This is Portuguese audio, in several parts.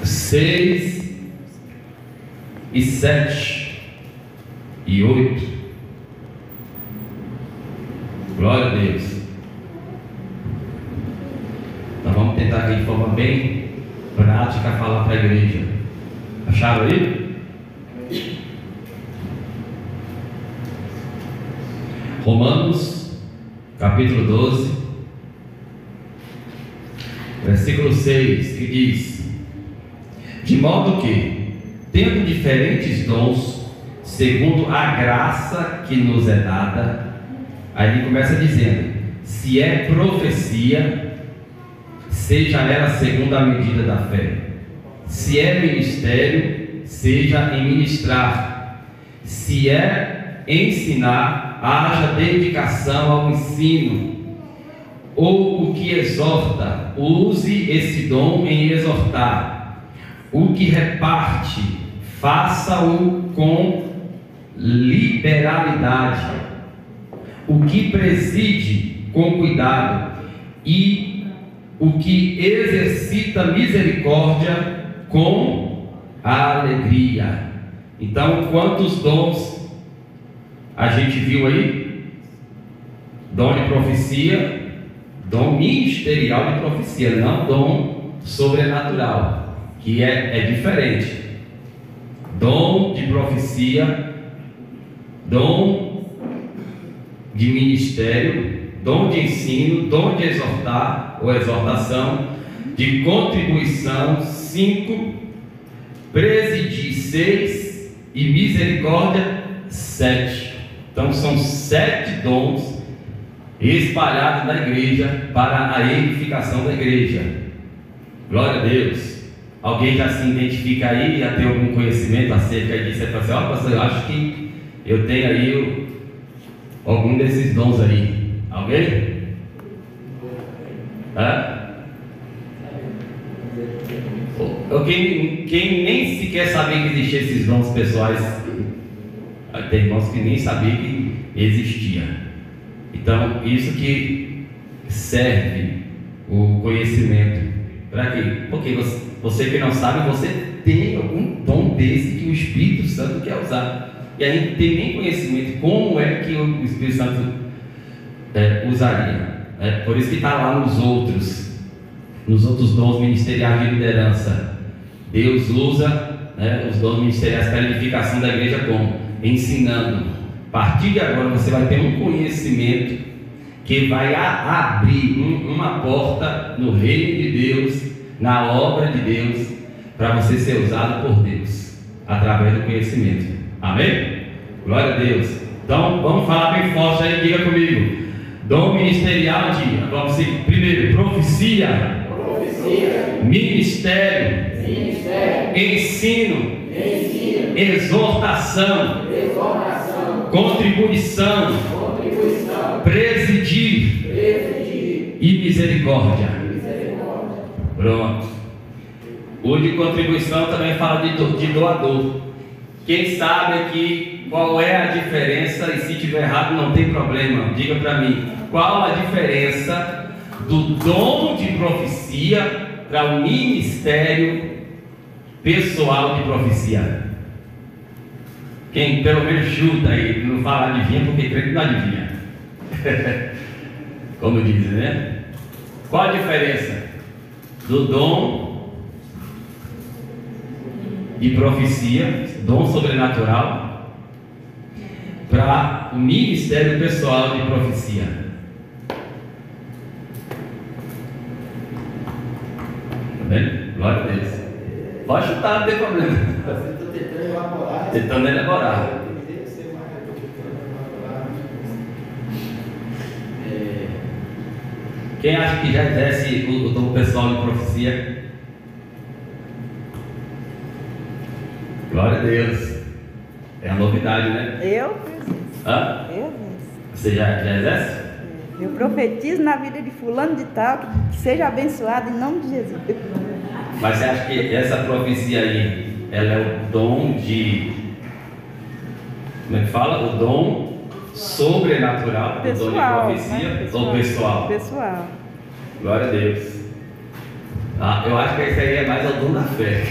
6 e 7 e 8. Glória a Deus. Então vamos tentar aqui de forma bem prática falar para a igreja. Acharam aí? Romanos, capítulo 12, versículo 6, que diz: de modo que, tendo diferentes dons, segundo a graça que nos é dada, aí ele começa dizendo: se é profecia, seja ela segundo a medida da fé; se é ministério, seja em ministrar; se é ensinar, haja dedicação ao ensino; ou o que exorta, use esse dom em exortar; o que reparte, faça-o com liberalidade; o que preside, com cuidado; e o que exercita misericórdia, com alegria. Então, quantos dons a gente viu aí? Dom de profecia, dom ministerial de profecia, não dom sobrenatural, que é diferente. Dom de profecia, dom de ministério, dom de ensino, dom de exortar ou exortação, de contribuição 5, presidir 6 e misericórdia 7. Então são 7 dons espalhados na igreja para a edificação da igreja. Glória a Deus. Alguém já se identifica aí, já tem algum conhecimento acerca disso? Você fala assim: ó, pastor, eu acho que eu tenho aí algum desses dons aí. Alguém? Quem nem sequer sabia que existiam esses dons pessoais, tem irmãos que nem sabiam que existia. Então, isso que serve o conhecimento. Para quê? Porque você que não sabe, você tem algum dom desse que o Espírito Santo quer usar. E a gente tem nem conhecimento como é que o Espírito Santo usaria. Por isso que está lá nos outros dons ministeriais de liderança. Deus usa os dons ministeriais para a edificação da igreja como? Ensinando. A partir de agora você vai ter um conhecimento que vai abrir uma porta no reino de Deus, na obra de Deus, para você ser usado por Deus, através do conhecimento. Amém? Glória a Deus. Então vamos falar bem forte aí, diga comigo. Dom ministerial de, vamos seguir, primeiro, profecia, ministério, ensino, exortação, contribuição, presidir e misericórdia. Pronto. O de contribuição também fala de doador. Quem sabe aqui qual é a diferença, e se tiver errado não tem problema, diga para mim. Qual a diferença do dom de profecia para o ministério pessoal de profecia? Quem pelo menos chuta aí, não fala adivinha, porque crente não adivinha. Como dizem, né? Qual a diferença do dom de profecia, dom sobrenatural, para o ministério pessoal de profecia? Glória a Deus. Pode chutar, não tem problema. Estou tentando elaborar. Tentando elaborar. Quem acha que já exerce o dom pessoal de profecia? Glória a Deus. É a novidade, né? Eu fiz isso. Hã? Eu fiz. Você já exerce? Eu profetizo na vida de fulano de tal, que seja abençoado em nome de Jesus. Mas você acha que essa profecia aí, ela é o dom de... Como é que fala? O dom sobrenatural, Pessoal, o dom de profecia, né? ou pessoal? Pessoal. Glória a Deus. Eu acho que esse aí é mais o dom da fé.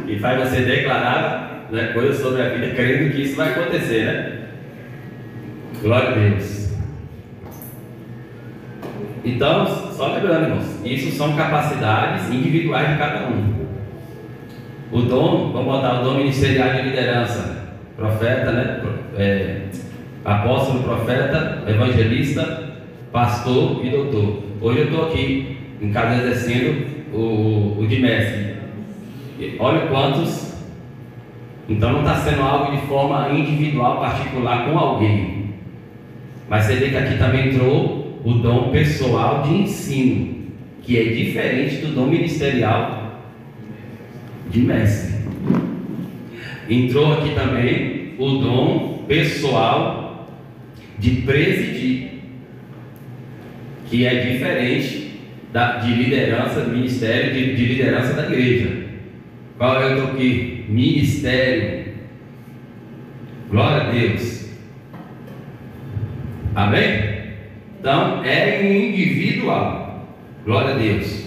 E faz você declarar, né, coisas sobre a vida, crendo que isso vai acontecer, né? Glória a Deus. Então, só lembrando, irmãos, isso são capacidades individuais de cada um. O dom, vamos botar o dom ministerial de liderança, profeta, né? Apóstolo, profeta, evangelista, pastor e doutor. Hoje eu estou aqui em casa exercendo o de mestre. Olha quantos. Então não está sendo algo de forma individual, particular com alguém. Mas você vê que aqui também entrou o dom pessoal de ensino, que é diferente do dom ministerial de mestre. Entrou aqui também o dom pessoal de presidir, que é diferente de liderança do ministério, de liderança da igreja. Qual é o dom aqui? Ministério. Glória a Deus. Amém? Então é individual. Glória a Deus.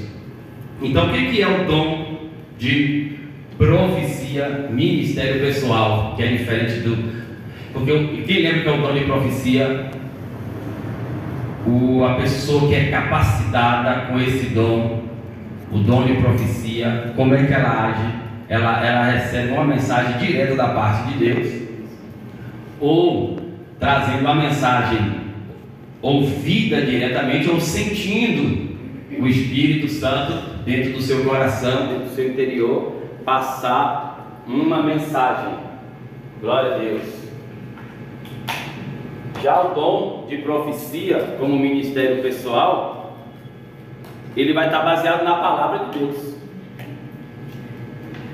Então o que é o dom de profecia, ministério pessoal, que é diferente do... Porque quem lembra que é o dom de profecia? A pessoa que é capacitada com esse dom, o dom de profecia, como é que ela age? Ela recebe uma mensagem direta da parte de Deus, ou trazendo uma mensagem ouvida diretamente, ou sentindo o Espírito Santo dentro do seu coração, dentro do seu interior, passar uma mensagem. Glória a Deus. Já o dom de profecia, como ministério pessoal, ele vai estar baseado na palavra de Deus.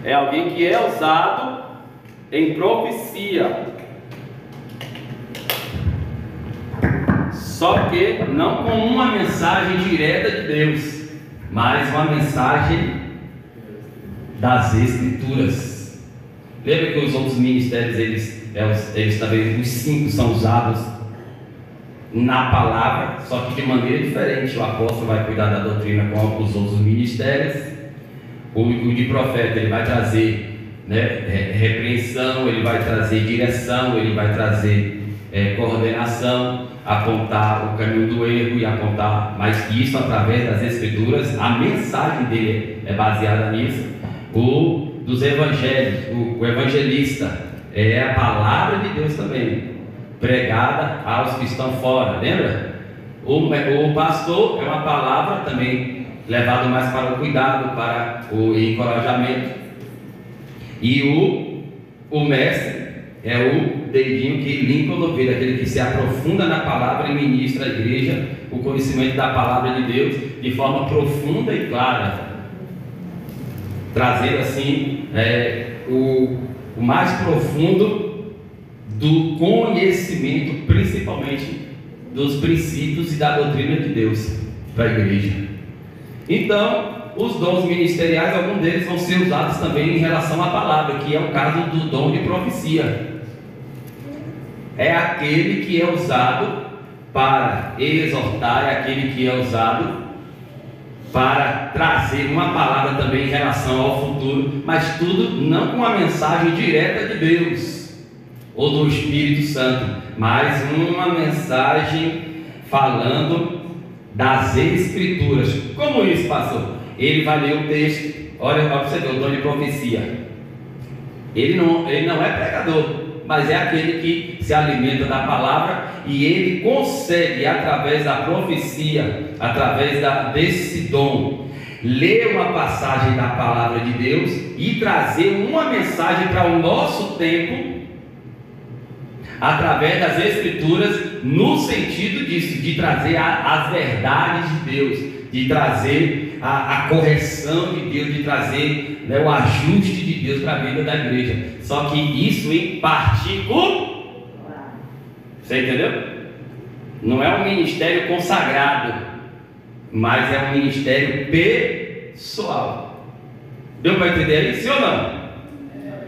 É alguém que é usado em profecia, só que não com uma mensagem direta de Deus, mas uma mensagem das Escrituras. Lembra que os outros ministérios, eles também, os 5 são usados na palavra, só que de maneira diferente. O apóstolo vai cuidar da doutrina com os outros ministérios. O de profeta, ele vai trazer, né, repreensão, ele vai trazer direção, ele vai trazer coordenação, apontar o caminho do erro e apontar, mas isso através das Escrituras. A mensagem dele é baseada nisso. O dos evangelhos, o evangelista, é a palavra de Deus também, pregada aos que estão fora, lembra? O pastor é uma palavra também levado mais para o cuidado, para o encorajamento. E o mestre é o dedinho que limpa o ouvido, aquele que se aprofunda na palavra e ministra à igreja o conhecimento da palavra de Deus de forma profunda e clara, trazendo assim o mais profundo do conhecimento, principalmente dos princípios e da doutrina de Deus para a igreja. Então, os dons ministeriais, alguns deles vão ser usados também em relação à palavra, que é o caso do dom de profecia. É aquele que é usado para exortar, é aquele que é usado para trazer uma palavra também em relação ao futuro, mas tudo não com a mensagem direta de Deus ou do Espírito Santo, mas uma mensagem falando das Escrituras. Como isso, pastor? Ele vai ler o texto. Olha para você ver, o dom de profecia. Ele não é pregador, mas é aquele que se alimenta da palavra, e ele consegue, através da profecia, através desse dom, ler uma passagem da palavra de Deus e trazer uma mensagem para o nosso tempo, através das Escrituras, no sentido disso, de trazer as verdades de Deus, de trazer a correção de Deus, de trazer, né, o ajuste de Deus para a vida da igreja. Só que isso em particular. Você entendeu? Não é um ministério consagrado, mas é um ministério pessoal. Deu para entender aí, sim ou não?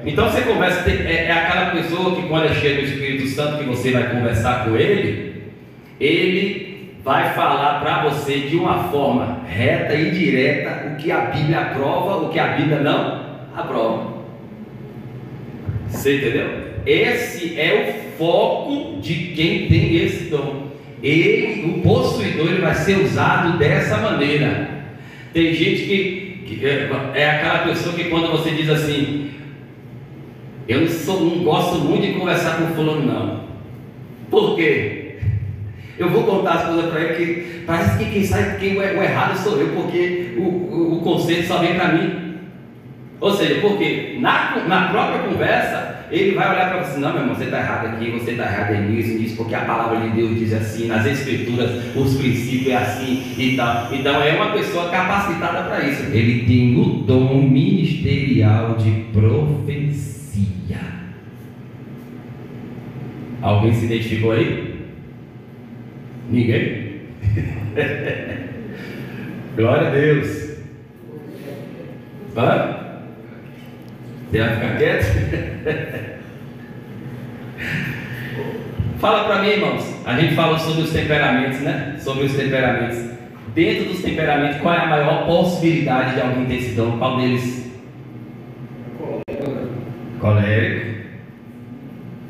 Então você conversa, é aquela pessoa que quando é cheia do Espírito Santo, que você vai conversar com ele vai falar para você de uma forma reta e direta o que a Bíblia aprova, o que a Bíblia não aprova. Você entendeu? Esse é o foco de quem tem esse dom. Ele, o possuidor, ele vai ser usado dessa maneira. Tem gente que é aquela pessoa que quando você diz assim, eu não gosto muito de conversar com fulano não. Por quê? Eu vou contar as coisas para ele que parece que quem sabe quem o errado sou eu, porque o conceito só vem para mim. Ou seja, porque na própria conversa ele vai olhar para você, não, meu irmão, você está errado aqui, você está errado nisso, porque a palavra de Deus diz assim, nas escrituras os princípios é assim e tal. Então é uma pessoa capacitada para isso. Ele tem o dom ministerial de profecia. Alguém se identificou aí? Ninguém? Glória a Deus. Hã? Você vai ficar quieto? Fala para mim, irmãos. A gente falou sobre os temperamentos, né? Sobre os temperamentos. Dentro dos temperamentos, qual é a maior possibilidade de alguém ter esse dom? Qual deles? Colérico.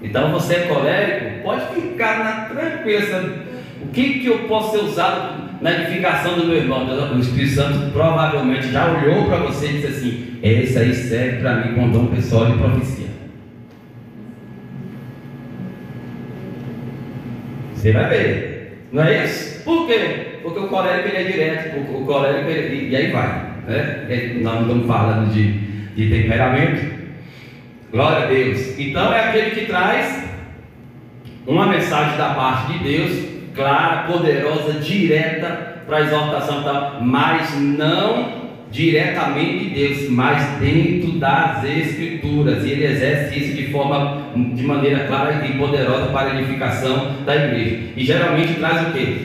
Então você é colérico? Pode ficar na tranquila. O que eu posso ser usado na edificação do meu irmão? O Espírito Santo provavelmente já olhou para você e disse assim: esse aí serve para mim com dom pessoal de profecia. Você vai ver, não é isso? Por quê? Porque o colérico ele é direto, o colérico e aí vai, né? Nós não estamos falando de temperamento. Glória a Deus. Então é aquele que traz uma mensagem da parte de Deus, clara, poderosa, direta para a exortação, mas não diretamente de Deus, mas dentro das Escrituras, e ele exerce isso de maneira clara e poderosa para a edificação da igreja. E geralmente traz o quê?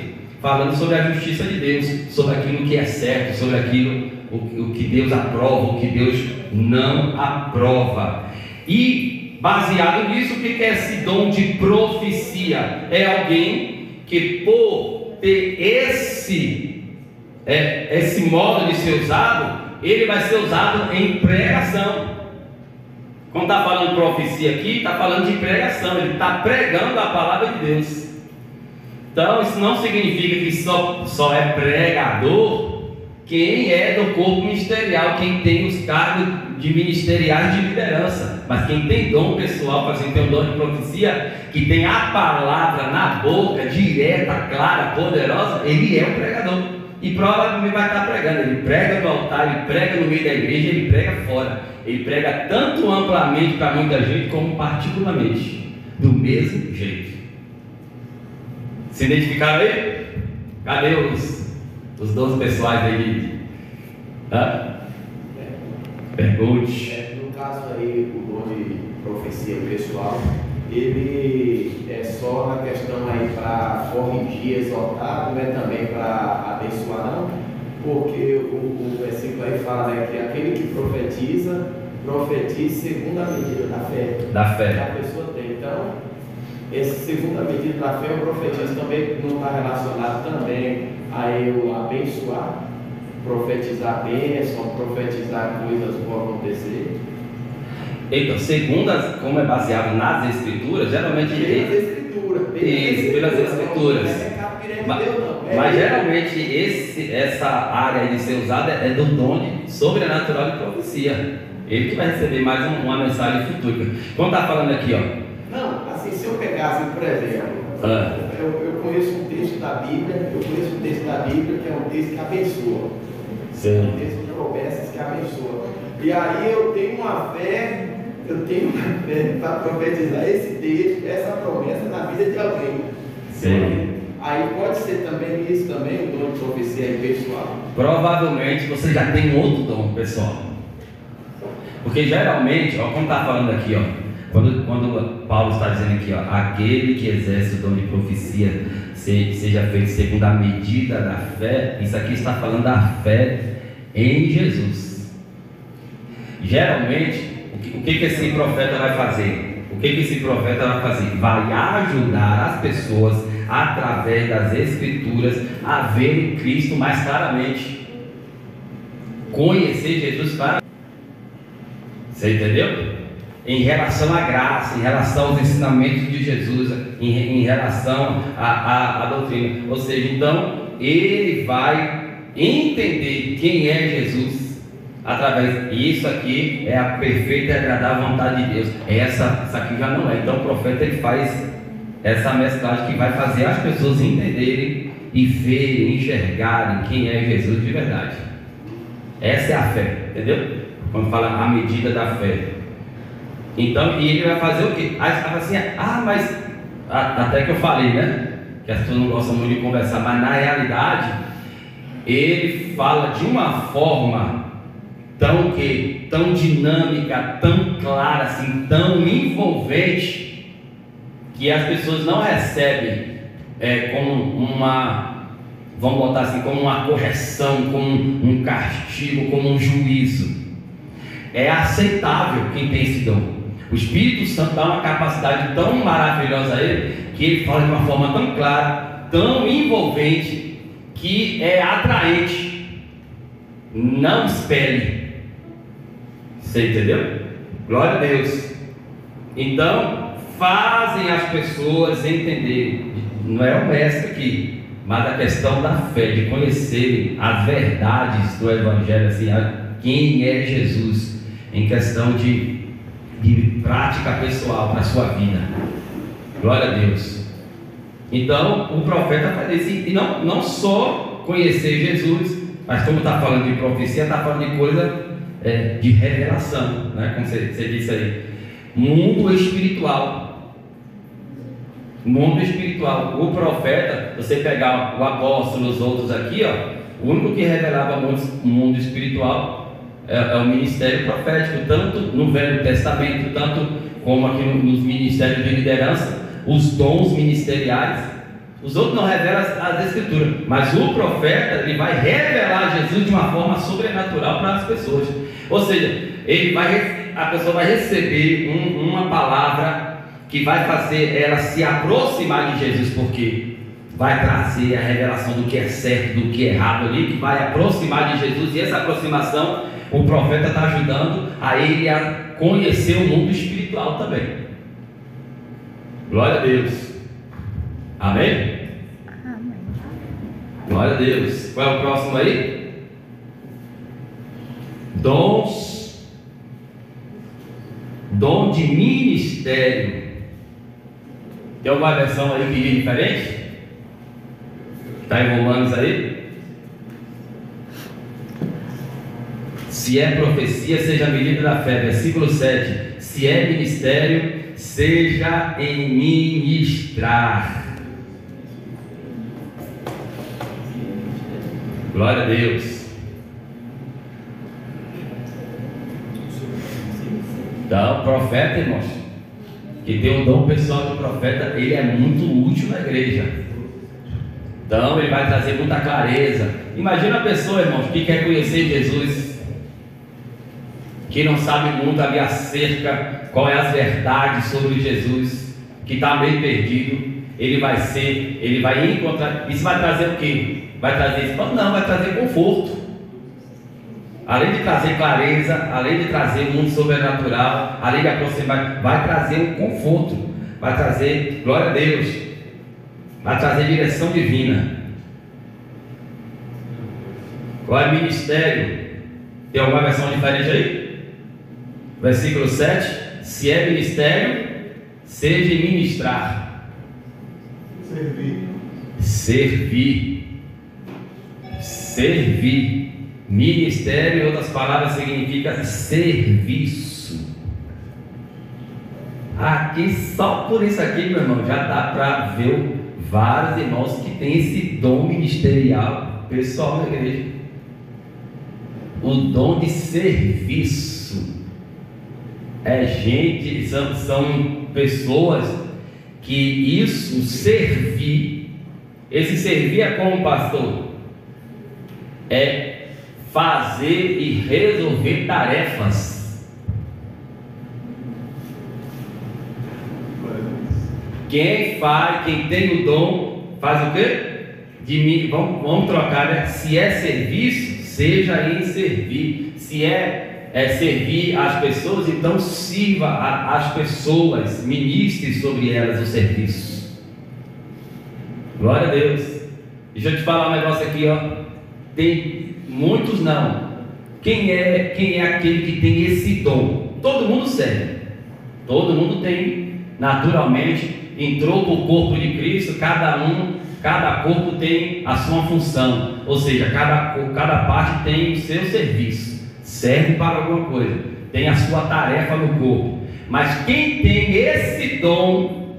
Falando sobre a justiça de Deus, sobre aquilo que é certo, sobre aquilo o que Deus aprova, o que Deus não aprova. E baseado nisso, o que é esse dom de profecia? É alguém que, por ter esse modo de ser usado, ele vai ser usado em pregação. Quando está falando profecia aqui, está falando de pregação. Ele está pregando a palavra de Deus. Então isso não significa que só é pregador quem é do corpo ministerial, quem tem os cargos de ministeriais de liderança. Mas quem tem dom pessoal, quem tem um dom de profecia, que tem a palavra na boca, direta, clara, poderosa, ele é um pregador. E provavelmente vai estar pregando. Ele prega no altar, ele prega no meio da igreja, ele prega fora. Ele prega tanto amplamente para muita gente, como particularmente, do mesmo jeito. Se identificaram aí? Cadê os dons pessoais aí? Pergunte. No caso aí, o dom de profecia pessoal, ele é só na questão aí para corrigir, exortar, não é também para abençoar, não? Porque o versículo aí fala, né, que aquele que profetiza segundo a medida da fé. Da fé. Que a pessoa tem. Então, esse segundo a medida da fé, o profetismo também não está relacionado também a eu abençoar, profetizar bênção, profetizar coisas vão acontecer. Então, segundo como é baseado nas escrituras, geralmente pelas escrituras. Mas geralmente essa área de ser usada é do dom sobrenatural de profecia. Ele que vai receber mais uma mensagem futura. Como está falando aqui, ó. Não, assim, se eu pegasse, por exemplo, eu conheço um texto da Bíblia, que é um texto que abençoa. Sim. Um texto de promessas que abençoa. E aí eu tenho uma fé para profetizar esse texto, essa promessa na vida de alguém. Sim. Aí pode ser também isso, também o dom de profecia pessoal. Provavelmente você já tem outro dom pessoal. Porque geralmente, ó, como está falando aqui, ó, quando Paulo está dizendo aqui, ó, aquele que exerce o dom de profecia seja feito segundo a medida da fé, isso aqui está falando da fé em Jesus. Geralmente, o que esse profeta vai fazer? Vai ajudar as pessoas através das Escrituras, a verem Cristo mais claramente, conhecer Jesus claramente. Você entendeu? Em relação à graça, em relação aos ensinamentos de Jesus, em relação à doutrina. Ou seja, então, ele vai entender quem é Jesus através disso. Aqui é a perfeita e agradável vontade de Deus. Essa aqui já não é. Então o profeta ele faz essa mesclagem que vai fazer as pessoas entenderem e verem, enxergarem quem é Jesus de verdade. Essa é a fé, entendeu? Quando fala a medida da fé. Então, e ele vai fazer o quê? Aí você fala assim, mas até que eu falei, né? Que as pessoas não gostam muito de conversar, mas na realidade ele fala de uma forma tão dinâmica, tão clara, assim, tão envolvente, que as pessoas não recebem como uma, vamos botar assim, como uma correção, como um castigo, como um juízo. É aceitável quem tem esse dom. O Espírito Santo dá uma capacidade tão maravilhosa a ele, que ele fala de uma forma tão clara, tão envolvente, que é atraente. Não espere. Você entendeu? Glória a Deus. Então, fazem as pessoas entenderem. Não é o mestre aqui, mas a questão da fé, de conhecerem as verdades do Evangelho, assim, quem é Jesus, em questão de prática pessoal para a sua vida. Glória a Deus. Então o profeta faz isso, e não só conhecer Jesus, mas como está falando de profecia, está falando de coisa de revelação, né? Como você disse aí, mundo espiritual. O profeta, você pegar o apóstolo, os outros aqui, o único que revelava o mundo espiritual é o ministério profético, tanto no Velho Testamento, tanto como aqui nos ministérios de liderança, os dons ministeriais. Os outros não revelam as escrituras, mas o profeta ele vai revelar Jesus de uma forma sobrenatural para as pessoas. Ou seja, a pessoa vai receber uma palavra que vai fazer ela se aproximar de Jesus, porque vai trazer a revelação do que é certo, do que é errado ali, que vai aproximar de Jesus. E essa aproximação, o profeta está ajudando a ele a conhecer o mundo espiritual também. Glória a Deus. Amém? Amém. Glória a Deus. Qual é o próximo aí? Dons. Dom de ministério. Tem alguma versão aí que diz diferente? Está em Romanos aí? Se é profecia, seja a medida da fé. Versículo 7. Se é ministério, seja em ministrar. Glória a Deus. Então, profeta, irmãos, que tem um dom pessoal de profeta, ele é muito útil na igreja. Então, ele vai trazer muita clareza. Imagina a pessoa, irmãos, que quer conhecer Jesus, que não sabe muito ali acerca qual é as verdades sobre Jesus, que está meio perdido. Ele vai encontrar. Isso vai trazer o quê? Vai trazer isso? Não, vai trazer conforto. Além de trazer clareza, além de trazer um mundo sobrenatural, além de aproximar, vai trazer um conforto, vai trazer, glória a Deus, vai trazer direção divina. Qual é o ministério? Tem alguma versão diferente aí? Versículo 7. Se é ministério, seja ministrar. Servir. Ministério, em outras palavras, significa serviço. Aqui, só por isso aqui, meu irmão, já dá para ver vários irmãos que têm esse dom ministerial pessoal na igreja. O dom de serviço. São pessoas que isso, servir, esse servir é como, pastor? É fazer e resolver tarefas. Quem tem o dom, faz o quê? Vamos trocar, né? Se é serviço, seja em servir. Se é servir as pessoas, então sirva as pessoas, ministre sobre elas o serviço. Glória a Deus. Deixa eu te falar um negócio aqui, ó. Tem muitos não. Quem é aquele que tem esse dom? Todo mundo serve. Todo mundo tem, naturalmente, entrou para o corpo de Cristo, cada corpo tem a sua função, ou seja, cada parte tem o seu serviço, serve para alguma coisa, tem a sua tarefa no corpo. Mas quem tem esse dom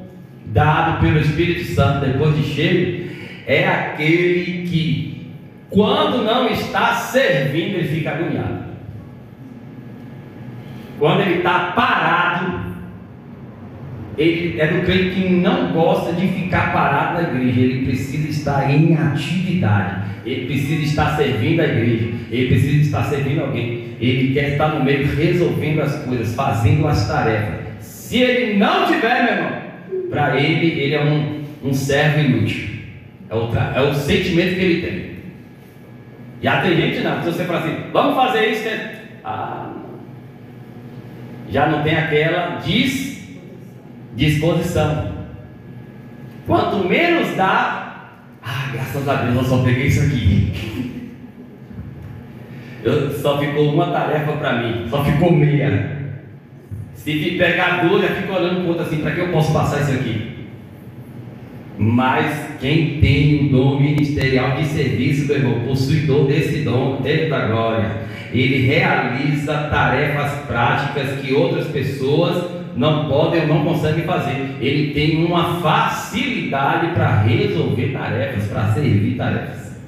dado pelo Espírito Santo depois de cheio, é aquele que, quando não está servindo, ele fica agoniado. Quando ele está parado, ele é do crente que não gosta de ficar parado na igreja. Ele precisa estar em atividade, ele precisa estar servindo a igreja, ele precisa estar servindo alguém, ele quer estar no meio resolvendo as coisas, fazendo as tarefas. Se ele não tiver, meu irmão, para ele é um servo inútil. É o sentimento que ele tem. Já tem gente não, se você falar assim, vamos fazer isso, né? Já não tem aquela disposição. Quanto menos dá, graças a Deus eu só peguei isso aqui. Só ficou uma tarefa para mim, só ficou meia. Se pegar duas, já fico olhando para o outro assim, para que eu posso passar isso aqui? Mas quem tem o dom ministerial de serviço, meu irmão, possuidor desse dom, dentro da glória, ele realiza tarefas práticas que outras pessoas não podem ou não conseguem fazer. Ele tem uma facilidade para resolver tarefas, para servir tarefas,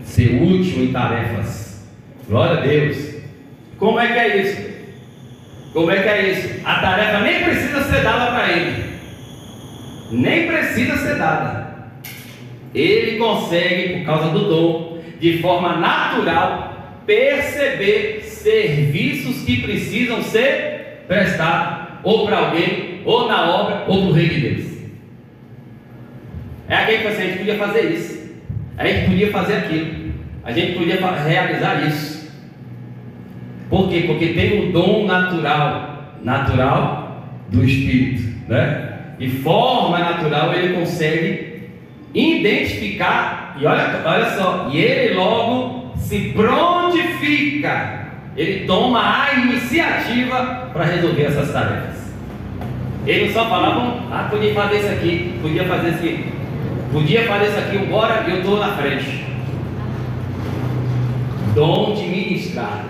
ser útil em tarefas. Glória a Deus. Como é que é isso? Como é que é isso? A tarefa nem precisa ser dada para ele. Nem precisa ser dada. Ele consegue, por causa do dom, de forma natural, perceber serviços que precisam ser prestados, ou para alguém, ou na obra, ou para o reino de Deus. É aquele que a gente podia fazer isso, a gente podia fazer aquilo, a gente podia realizar isso. Por quê? Porque tem o dom natural do Espírito, né? De forma natural ele consegue identificar, e olha só, e ele logo se prontifica, ele toma a iniciativa para resolver essas tarefas. Ele não só falava, podia fazer isso aqui, podia fazer isso aqui, embora eu estou na frente. Dom de ministrar,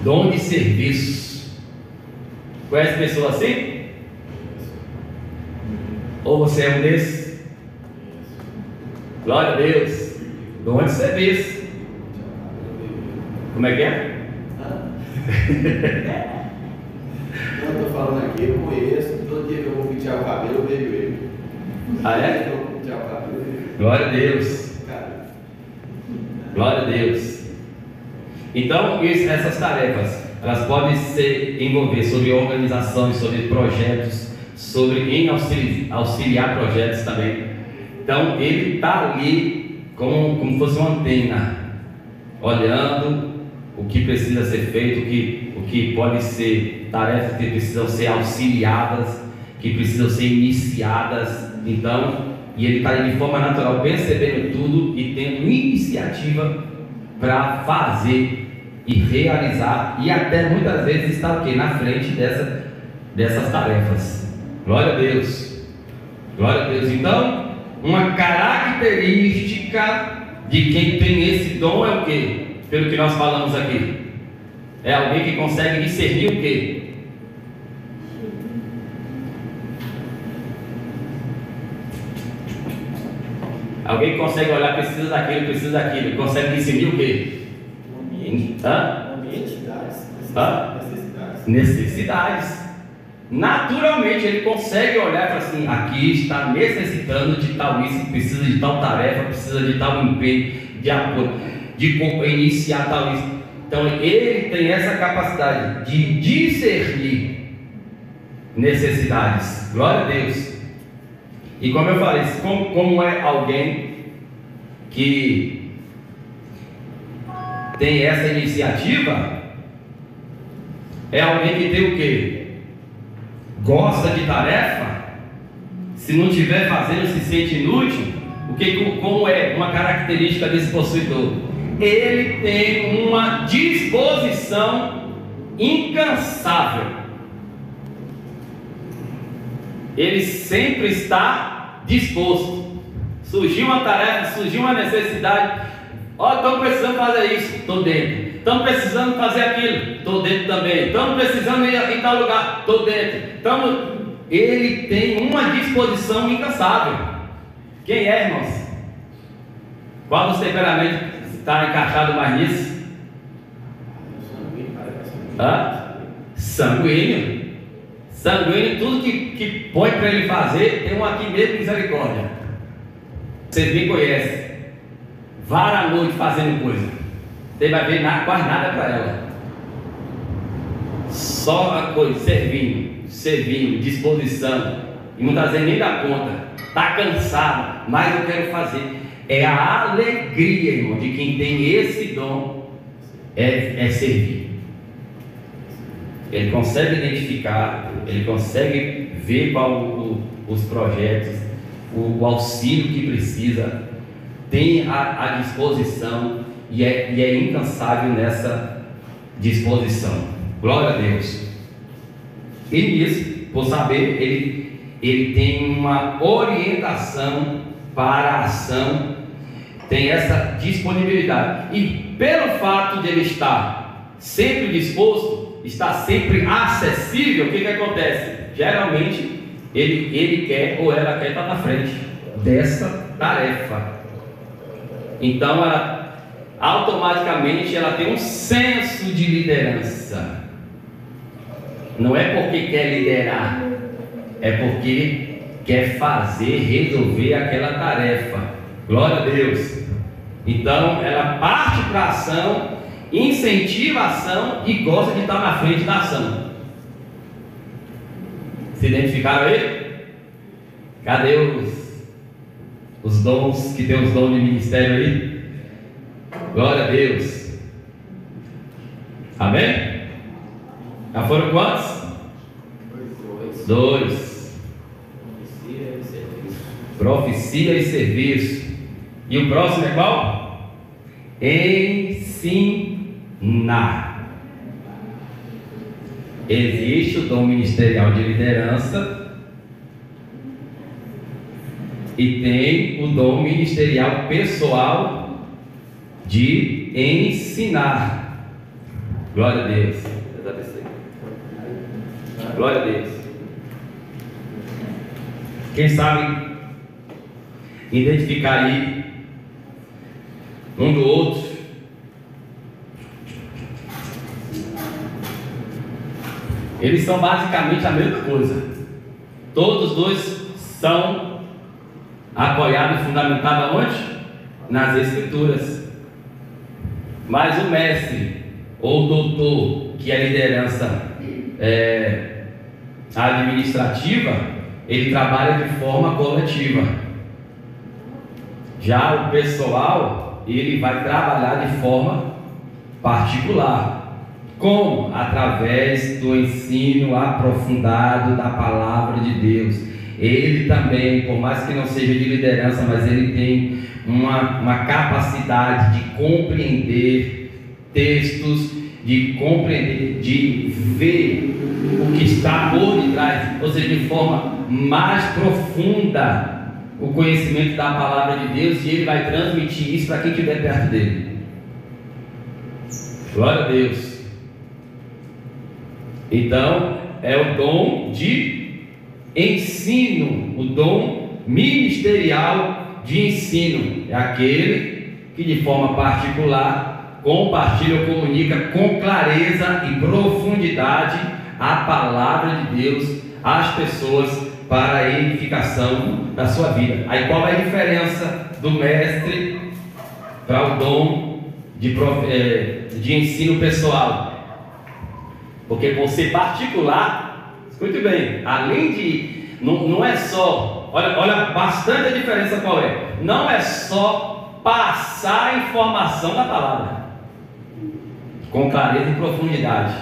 dom de serviço. Conhece pessoa assim? Ou você é um desses? Glória a Deus. Dom de serviço. Como é que é? Quando eu estou falando aqui, eu conheço. Todo dia que eu vou pentear o cabelo, eu vejo ele. É? Eu vou pentear o cabelo. Glória a Deus. Glória a Deus. Então, essas tarefas, elas podem envolver sobre organizações, sobre projetos, em auxiliar projetos também. Então ele está ali como fosse uma antena, olhando o que precisa ser feito, o que pode ser tarefas que precisam ser auxiliadas, que precisam ser iniciadas. Então, e ele está ali de forma natural, percebendo tudo e tendo iniciativa para fazer e realizar, e até muitas vezes está na frente dessas tarefas. Glória a Deus. Glória a Deus. Então, uma característica de quem tem esse dom é o quê? Pelo que nós falamos aqui, é alguém que consegue discernir o quê? Alguém que consegue olhar, precisa daquilo, consegue discernir o quê? Necessidades. Naturalmente ele consegue olhar e falar assim, aqui está necessitando de tal isso, precisa de tal tarefa, precisa de tal empenho, de apoio, de iniciar tal isso. Então ele tem essa capacidade de discernir necessidades. Glória a Deus. E como eu falei, como é alguém que tem essa iniciativa, é alguém que tem o quê? Gosta de tarefa. Se não estiver fazendo, se sente inútil. Como é uma característica desse possuidor? Ele tem uma disposição incansável. Ele sempre está disposto. Surgiu uma tarefa, surgiu uma necessidade. Estamos precisando fazer isso, estou dentro. Estamos precisando fazer aquilo, estou dentro também. Estamos precisando ir em tal lugar, estou dentro. Ele tem uma disposição incansável. Quem é, irmãos? Qual dos temperamentos está encaixado mais nisso? Sanguíneo. Sanguíneo, tudo que põe para ele fazer, tem um aqui mesmo, misericórdia. Vocês me conhecem. Vara a noite fazendo coisa. Você vai ver quase nada para ela. Só a coisa, servindo, disposição. E não está dizendo nem da conta. Está cansado, mas eu quero fazer. É a alegria, irmão, de quem tem esse dom, é servir. Ele consegue identificar, ele consegue ver qual os projetos, o auxílio que precisa, tem a disposição e é incansável nessa disposição. Glória a Deus. E nisso, por saber, ele tem uma orientação para a ação, tem essa disponibilidade. E pelo fato de ele estar sempre disposto, estar sempre acessível, o que acontece? Geralmente ele quer ou ela quer estar na frente dessa tarefa. Então automaticamente ela tem um senso de liderança. Não é porque quer liderar, é porque quer fazer, resolver aquela tarefa. Glória a Deus. Então ela parte para a ação, incentiva a ação e gosta de estar na frente da ação. Se identificaram aí? Cadê os dons, que tem os dons de ministério aí? Glória a Deus. Amém? Já foram quantos? Dois. Profecia e serviço. E o próximo é qual? Ensinar. Existe o dom ministerial de liderança e tem o dom ministerial pessoal de ensinar. Glória a Deus. Glória a Deus. Quem sabe identificar aí um do outro. Eles são basicamente a mesma coisa. Todos dois são apoiados e fundamentados aonde? Nas Escrituras. Mas o mestre ou o doutor, que é a liderança administrativa, ele trabalha de forma coletiva. Já o pessoal, ele vai trabalhar de forma particular. Como? Através do ensino aprofundado da palavra de Deus. Ele também, por mais que não seja de liderança, mas ele tem uma capacidade de compreender textos, de compreender, de ver o que está por detrás, ou seja, de forma mais profunda, o conhecimento da palavra de Deus, e ele vai transmitir isso para quem estiver perto dele. Glória a Deus. Então, é o dom de ensino, o dom ministerial de ensino. É aquele que de forma particular compartilha ou comunica com clareza e profundidade a palavra de Deus às pessoas para a edificação da sua vida. Aí qual é a diferença do mestre para o dom de ensino pessoal? Porque por ser particular, escute bem, além de, não é só, olha bastante a diferença qual é. Não é só passar a informação da palavra com clareza e profundidade,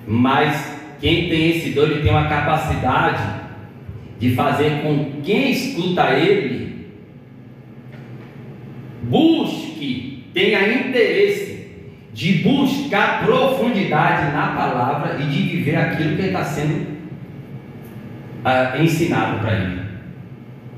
mas quem tem esse dom, ele tem uma capacidade de fazer com quem escuta ele busque, tenha interesse de buscar profundidade na palavra e de viver aquilo que está sendo ensinado para ele.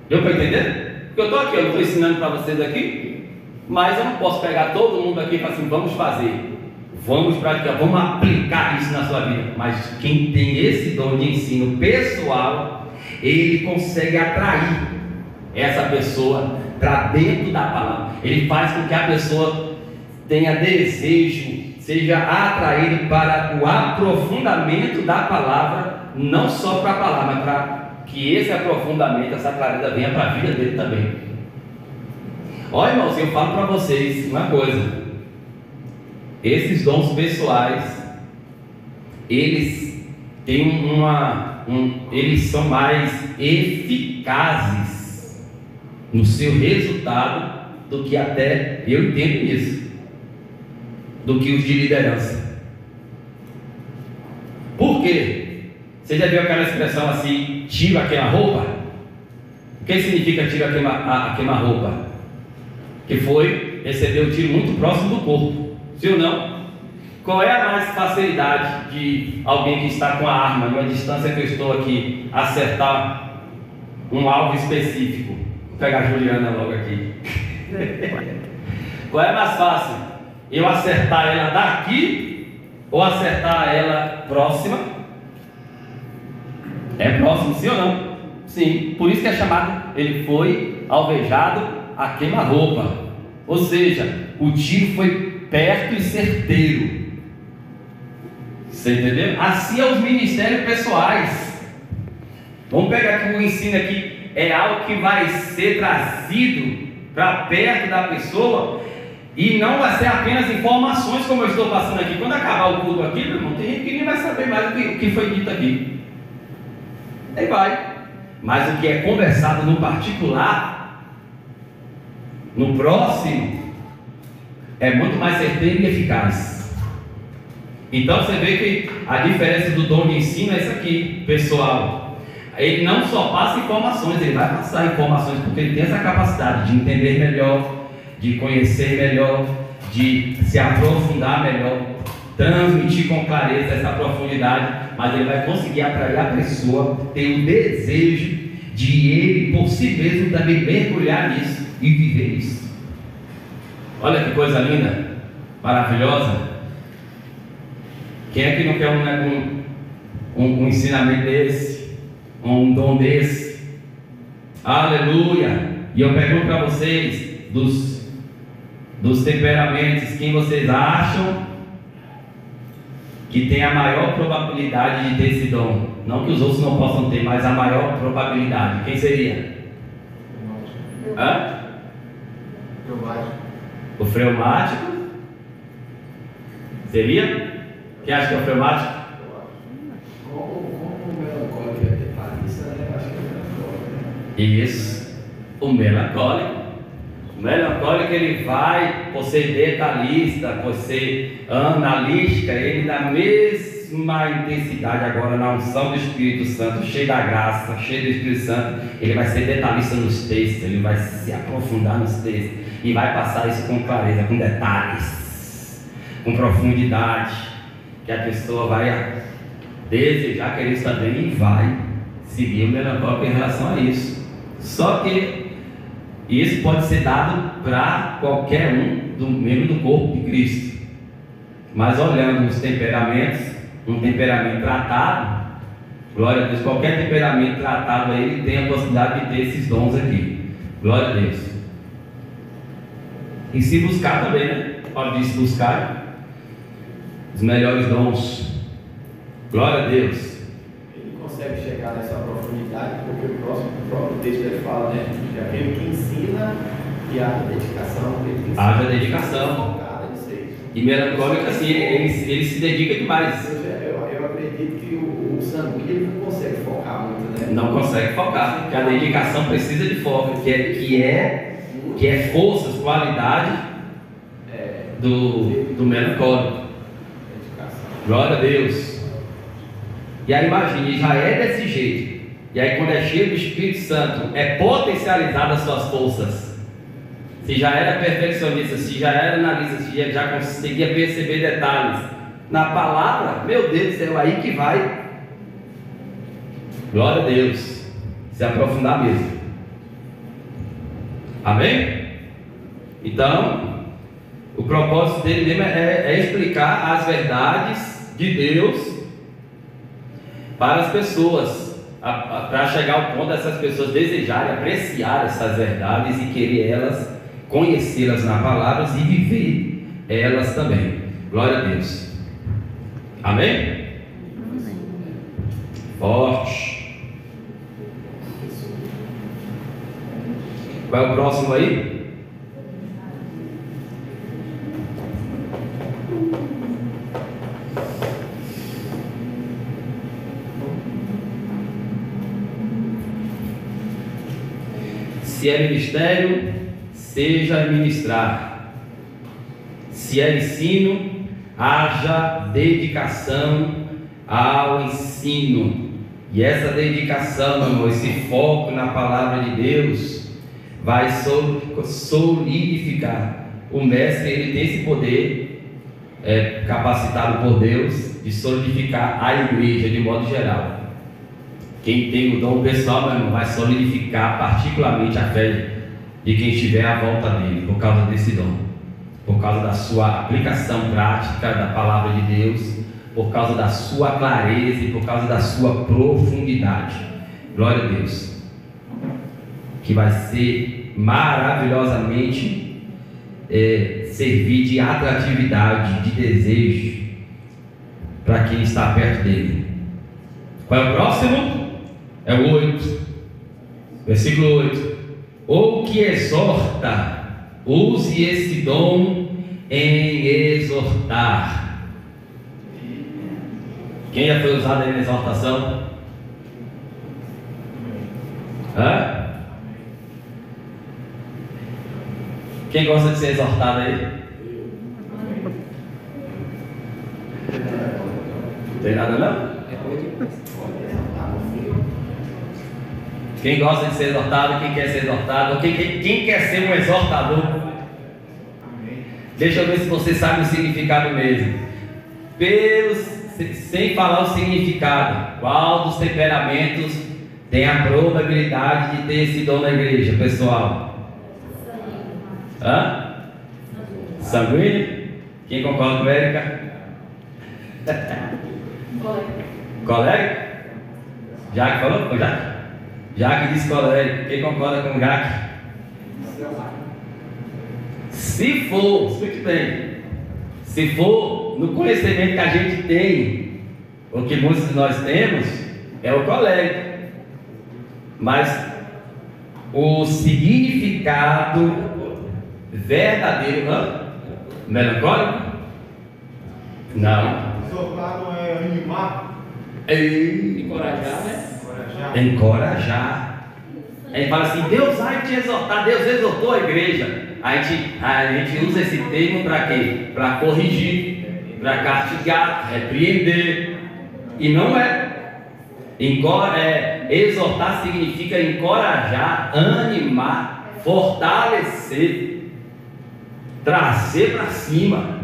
Deu para entender? Porque eu estou aqui, eu estou ensinando para vocês aqui, mas eu não posso pegar todo mundo aqui e falar assim, vamos fazer, vamos praticar, vamos aplicar isso na sua vida. Mas quem tem esse dom de ensino pessoal, ele consegue atrair essa pessoa para dentro da palavra. Ele faz com que a pessoa tenha desejo, seja atraído para o aprofundamento da palavra, não só para a palavra, mas para que esse aprofundamento, essa clareza venha para a vida dele também. Olha, irmãos, eu falo para vocês uma coisa: esses dons pessoais, eles têm eles são mais eficazes no seu resultado do que até, eu entendo isso, do que os de liderança. Por quê? Você já viu aquela expressão assim, tiro a queima-roupa? O que significa tiro a queima-roupa? Que foi receber o tiro muito próximo do corpo, sim ou não? Qual é a mais facilidade de alguém que está com a arma, numa distância que eu estou aqui, acertar um alvo específico? Vou pegar a Juliana logo aqui. Qual é mais fácil? Eu acertar ela daqui ou acertar ela próxima? É próximo, sim ou não? Sim, por isso que é chamado, ele foi alvejado a queima-roupa. Ou seja, o tiro foi perto e certeiro. Você entendeu? Assim é os ministérios pessoais. Vamos pegar aqui o ensino aqui, é algo que vai ser trazido para perto da pessoa, e não vai ser apenas informações como eu estou passando aqui. Quando acabar o culto aqui, meu irmão, tem gente que nem vai saber mais o que foi dito aqui. Aí vai. Mas o que é conversado no particular, no próximo, é muito mais certeiro e eficaz. Então você vê que a diferença do dom de ensino é isso aqui, pessoal. Ele não só passa informações, ele vai passar informações porque ele tem essa capacidade de entender melhor, de conhecer melhor, de se aprofundar melhor, transmitir com clareza essa profundidade, mas ele vai conseguir atrair a pessoa, ter o desejo de ele por si mesmo também mergulhar nisso e viver isso. Olha que coisa linda, maravilhosa. Quem é que não quer um ensinamento desse, um dom desse? Aleluia! E eu pergunto para vocês, dos temperamentos, quem vocês acham que tem a maior probabilidade de ter esse dom? Não que os outros não possam ter, mas a maior probabilidade. Quem seria? Hã? O fleumático? Seria? Quem acha que é o fleumático? Como o melancólico é detalhista, né? Acho que é o melancólico. Isso. O melancólico. O melancólico, ele vai, por ser detalhista, por ser analítica, ele na mesma intensidade agora na unção do Espírito Santo, cheio da graça, cheio do Espírito Santo, ele vai ser detalhista nos textos, ele vai se aprofundar nos textos e vai passar isso com clareza, com detalhes, com profundidade, que a pessoa vai desejar querer isso também e vai seguir o melancólico em relação a isso. Só que isso pode ser dado para qualquer um do membro do corpo de Cristo. Mas olhando os temperamentos, um temperamento tratado, glória a Deus, qualquer temperamento tratado aí, ele tem a possibilidade de ter esses dons aqui. Glória a Deus. E se buscar também, né? Pode se buscar os melhores dons. Glória a Deus. Ele consegue chegar nessa profundidade porque o próprio texto ele fala, né? Que aquele que ensina e haja dedicação. Haja dedicação. Nisso aí. E melancólico assim, ele se dedica demais. Eu acredito acredito que o sanguíneo não consegue focar muito, né? Não consegue focar, porque a dedicação precisa de foco, que é forças, qualidade do melancólico. Glória a Deus. E aí imagine, já é desse jeito. E aí quando é cheio do Espírito Santo, é potencializada as suas forças. Se já era perfeccionista, se já era analista, se já conseguia perceber detalhes na palavra, meu Deus do céu, aí que vai. Glória a Deus. Se aprofundar mesmo. Amém? Então, o propósito dele mesmo é explicar as verdades de Deus para as pessoas, para chegar ao ponto dessas pessoas desejarem apreciar essas verdades e querer elas, conhecê-las na palavra e viver elas também. Glória a Deus. Amém? Forte. Qual é o próximo aí? Se é ministério, seja ministrar. Se é ensino, haja dedicação ao ensino. E essa dedicação, meu irmão, esse foco na palavra de Deus vai solidificar. O mestre, ele tem esse poder capacitado por Deus de solidificar a igreja de modo geral. Quem tem o dom pessoal, meu irmão, vai solidificar particularmente a fé de quem estiver à volta dele, por causa desse dom, por causa da sua aplicação prática da palavra de Deus, por causa da sua clareza e por causa da sua profundidade. Glória a Deus. Que vai ser maravilhosamente servir de atratividade, de desejo para quem está perto dele. Qual é o próximo? É o 8, versículo 8. Ou que exorta, use esse dom em exortar. Quem já foi usado aí na exortação? Hã? Quem gosta de ser exortado aí? Não tem nada não? Quem gosta de ser exortado, quem quer ser exortado, quem quer ser um exortador? Deixa eu ver se você sabe o significado mesmo. Sem falar o significado, qual dos temperamentos tem a probabilidade de ter esse dom na igreja, pessoal? Hã? Sanguíneo? Quem concorda com Érica? Colega? Jaque falou? Foi Jaque? Jaque disse colega. Quem concorda com o Jaque? Se for, escute bem, se for no conhecimento que a gente tem, o que muitos de nós temos, é o colega. Mas o significado verdadeiro, melancólico? Não. Exortar não é animar? Encorajar, né? Encorajar. A gente fala assim, Deus vai te exortar, Deus exortou a igreja. A gente usa esse termo para quê? Para corrigir, para castigar, repreender. E não é. Exortar significa encorajar, animar, fortalecer, trazer para cima.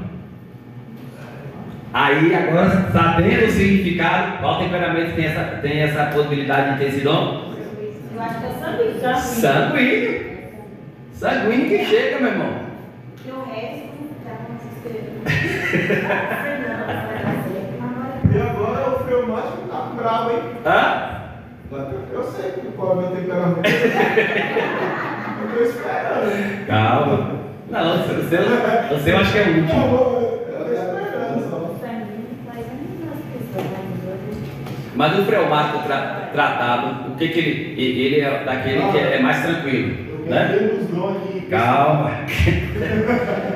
Aí agora, sabendo o significado, qual temperamento tem essa possibilidade de ter esse dom? Eu acho que é sanguíneo. Sanguíneo que chega, meu irmão. E o resto tá com E agora o freumático tá bravo, hein? Hã? Eu sei qual é o meu temperamento. Eu tô esperando. Calma. Não, o seu acho que é o último. Eu tô esperando só. Mas o freumático tratado, o que ele é daquele que é mais tranquilo, né? Calma.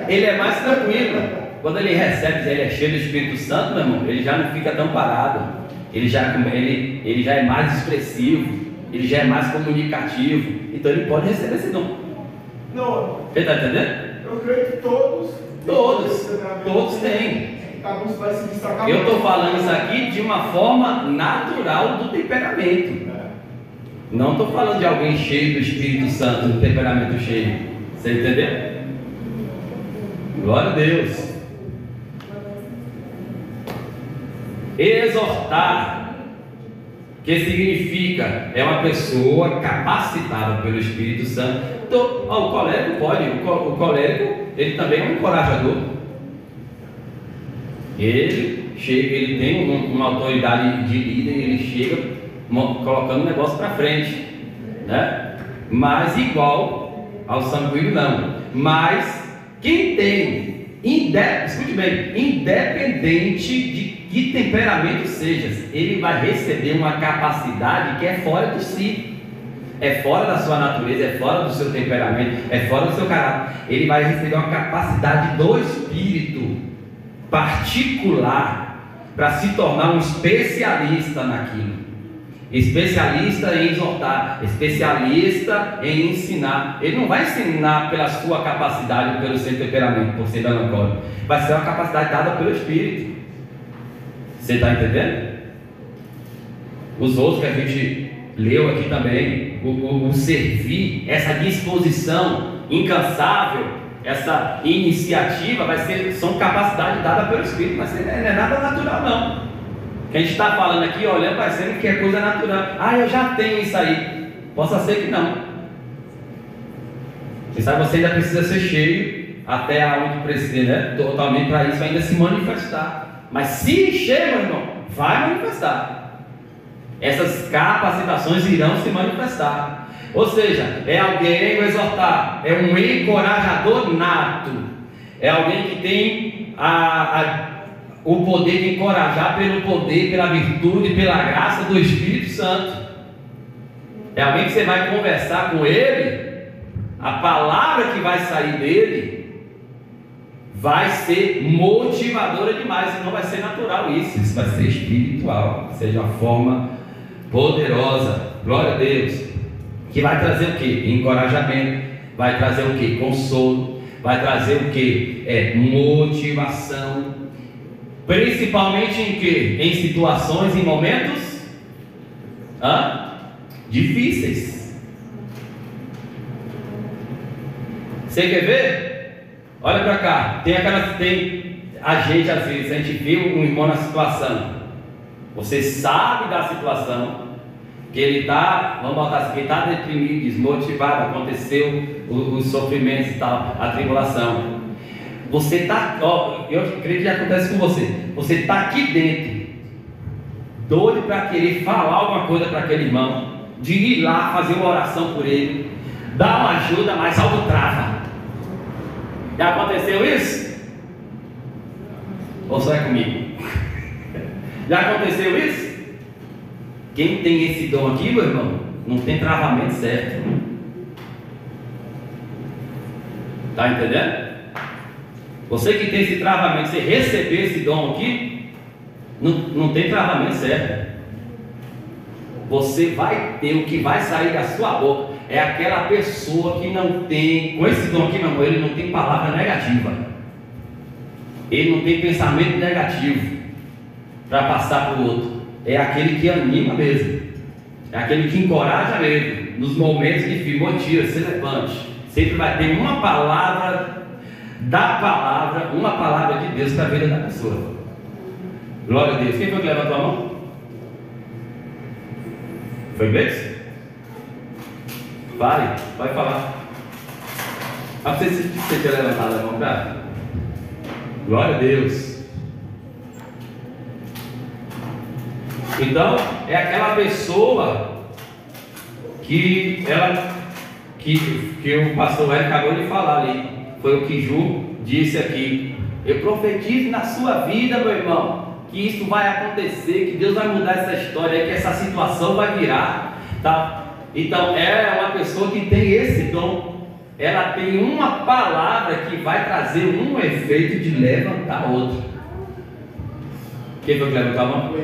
Ele é mais tranquilo. quando ele recebe, ele é cheio do Espírito Santo, meu irmão, ele já não fica tão parado. Ele já é mais expressivo, ele já é mais comunicativo. Então ele pode receber esse dom. Não, Você está entendendo? eu creio que todos têm. Cada um vai se destacar. Eu estou falando isso aqui de uma forma natural do temperamento. Não estou falando de alguém cheio do Espírito Santo, do temperamento cheio. Você entendeu? Glória a Deus. Exortar, que significa, é uma pessoa capacitada pelo Espírito Santo. Então, o colérico pode, o colérico, ele também é um encorajador. Ele chega, ele tem uma autoridade de líder, ele chega colocando o negócio para frente, né? Mas igual ao sanguíneo não. Mas quem tem, escute bem, independente de que temperamento seja, ele vai receber uma capacidade que é fora de si, é fora da sua natureza, é fora do seu temperamento, é fora do seu caráter. Ele vai receber uma capacidade do Espírito particular para se tornar um especialista naquilo. Especialista em exortar, especialista em ensinar. Ele não vai ensinar pela sua capacidade ou pelo seu temperamento, por ser melancólico. Vai ser uma capacidade dada pelo Espírito. Você está entendendo? Os outros que a gente leu aqui também, o servir, essa disposição incansável, essa iniciativa, são capacidades dadas pelo Espírito, mas não é nada natural não. Que a gente está falando aqui, olhando, parecendo que é coisa natural. Eu já tenho isso aí. Possa ser que não. Você sabe, você ainda precisa ser cheio até aonde precisa, né? Totalmente para isso ainda se manifestar. Mas se encher, meu irmão, vai manifestar. Essas capacitações irão se manifestar. Ou seja, é alguém, vou exortar, é um encorajador nato. É alguém que tem o poder de encorajar pelo poder, pela virtude, pela graça do Espírito Santo. É alguém que você vai conversar com ele, a palavra que vai sair dele vai ser motivadora demais, não vai ser natural isso vai ser espiritual, vai ser de uma forma poderosa, glória a Deus, que vai trazer o que? Encorajamento, vai trazer o que? Consolo, vai trazer o que? Motivação, principalmente em que? Em situações, em momentos difíceis. Você quer ver? Olha para cá, tem a gente às vezes, a gente vê um irmão na situação, você sabe da situação, que ele está, vamos botar assim, ele está deprimido, desmotivado, aconteceu os sofrimentos e tal, a tribulação. Você está, eu acredito que já acontece com você está aqui dentro, doido para querer falar alguma coisa para aquele irmão, de ir lá fazer uma oração por ele, dar uma ajuda, mas algo trava. Já aconteceu isso? Ou só é comigo? Já aconteceu isso? Quem tem esse dom aqui, meu irmão, não tem travamento certo. Está entendendo? Você que tem esse travamento, você receber esse dom aqui, não tem travamento certo. Você vai ter, o que vai sair da sua boca é aquela pessoa que não tem, com esse dom aqui, meu irmão, ele não tem palavra negativa, ele não tem pensamento negativo para passar para o outro. É aquele que anima mesmo, é aquele que encoraja mesmo, nos momentos difíceis, motiva, se levante. Sempre vai ter uma palavra da palavra, uma palavra de Deus para a vida da pessoa. Glória a Deus. Quem foi que levantou a mão? Foi Gleice? Vai falar. Mas você ter levantado a mão, cara? Glória a Deus. Então, é aquela pessoa que o pastor Hélio acabou de falar ali. Foi o que Ju disse aqui. Eu profetizo na sua vida, meu irmão, que isso vai acontecer, que Deus vai mudar essa história, que essa situação vai virar, tá? Então, é uma pessoa que tem esse dom, ela tem uma palavra que vai trazer um efeito de levantar outro. Quem foi que levantou a mão?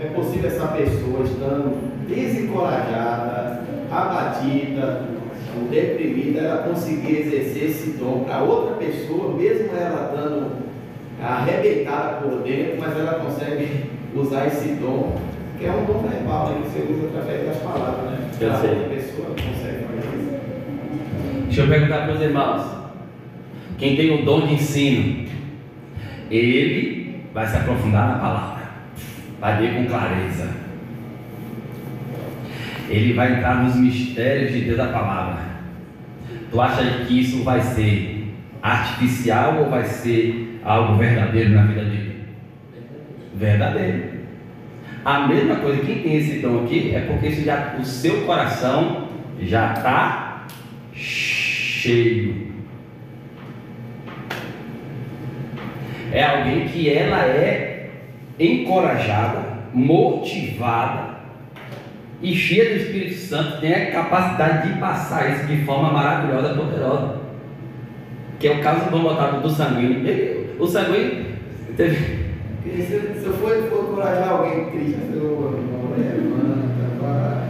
É possível essa pessoa estando desencorajada, abatida, deprimida, ela conseguir exercer esse dom para outra pessoa, mesmo ela estando arrebentada por dentro, mas ela consegue usar esse dom, que é um dom verbal, né, que você usa através das palavras, né? Eu A sei. outra pessoa consegue fazer isso. Deixa eu perguntar para os irmãos: quem tem o dom de ensino, ele vai se aprofundar na palavra, vai ver com clareza, ele vai entrar nos mistérios de Deus da palavra. Tu acha que isso vai ser artificial ou vai ser algo verdadeiro na vida dele? Verdadeiro. A mesma coisa, quem tem esse dom aqui é porque o seu coração já está cheio. É alguém que ela é encorajada, motivada e cheia do Espírito Santo, tem a capacidade de passar isso de forma maravilhosa, poderosa. Que é o caso, vamos botar do sanguíneo. O sanguíneo teve... Se eu for encorajar alguém triste, eu levanta,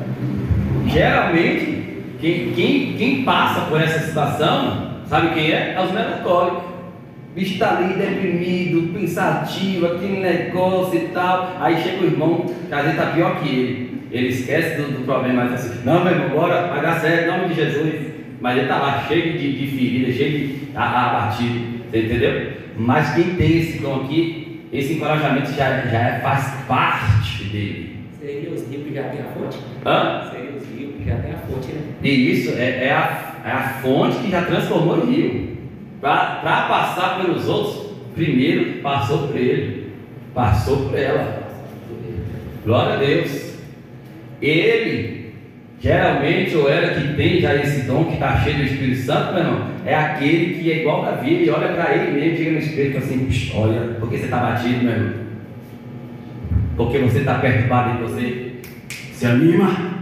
Geralmente, quem passa por essa situação, sabe quem é? É os melancólicos. O bicho está ali deprimido, pensativo, aquele negócio e tal. Aí chega o irmão, que às vezes está pior que ele. Ele esquece do problema, mas assim, não, meu irmão, bora, vai dar certo, em nome de Jesus. Mas ele está lá cheio de ferida, cheio de abatido, você entendeu? Mas quem tem esse dom aqui, esse encorajamento faz parte dele. Seria os rios que já tem a fonte? Hã? Seria os rios que já tem a fonte, né? E isso é a fonte que já transformou o rio. Para passar pelos outros, primeiro passou por ele, passou por ela. Glória a Deus. Ele, geralmente, ou ela que tem já esse dom, que está cheio do Espírito Santo, meu irmão, é aquele que é igual Davi, ele olha para ele mesmo, chega no espelho assim, olha, porque você está batido, meu irmão? Porque você está perturbado em você? Se anima.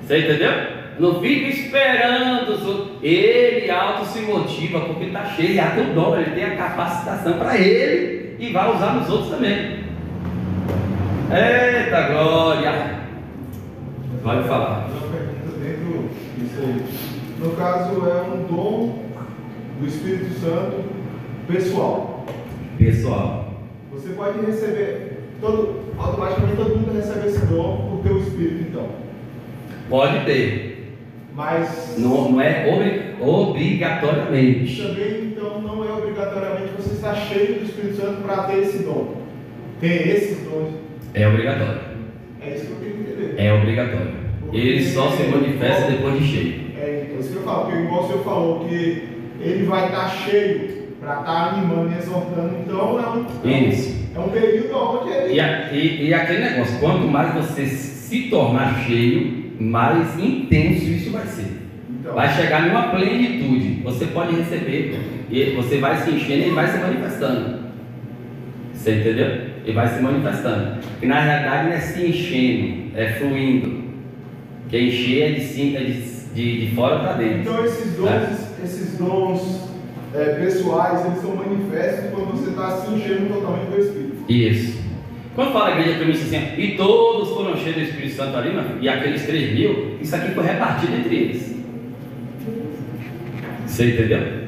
Você entendeu? Não fica esperando os outros. Ele auto se motiva porque está cheio, ele tem o dom, ele tem a capacitação para ele e vai usar nos outros também. Eita glória! Pode falar. Uma pergunta dentro disso aí. No caso, é um dom do Espírito Santo pessoal. Pessoal, Você pode receber, automaticamente todo mundo recebe esse dom por teu Espírito, então. pode ter. Mas Não é obrigatoriamente. também, então, não é obrigatoriamente você estar cheio do Espírito Santo para ter esse dom. Ter esses dons. É obrigatório. É isso que eu queria entender. É obrigatório. Ele só se manifesta depois de cheio. É isso que eu falo, porque igual o senhor falou, que ele vai estar cheio para estar animando e exortando, então Isso. é um período onde ele. E aquele negócio, quanto mais você se tornar cheio, mais intenso isso vai ser. Então, Vai chegar numa plenitude. Você pode receber, e você vai se enchendo e ele vai se manifestando. Você entendeu? Ele vai se manifestando. Porque na realidade não é se enchendo, é fluindo. Que encher é de cima, de fora para dentro. então esses dons pessoais, eles são manifestos quando você está se enchendo totalmente do Espírito. Isso. Quando fala a igreja para mim assim, e todos foram cheios do Espírito Santo ali, e aqueles 3.000, isso aqui foi repartido entre eles. Você entendeu?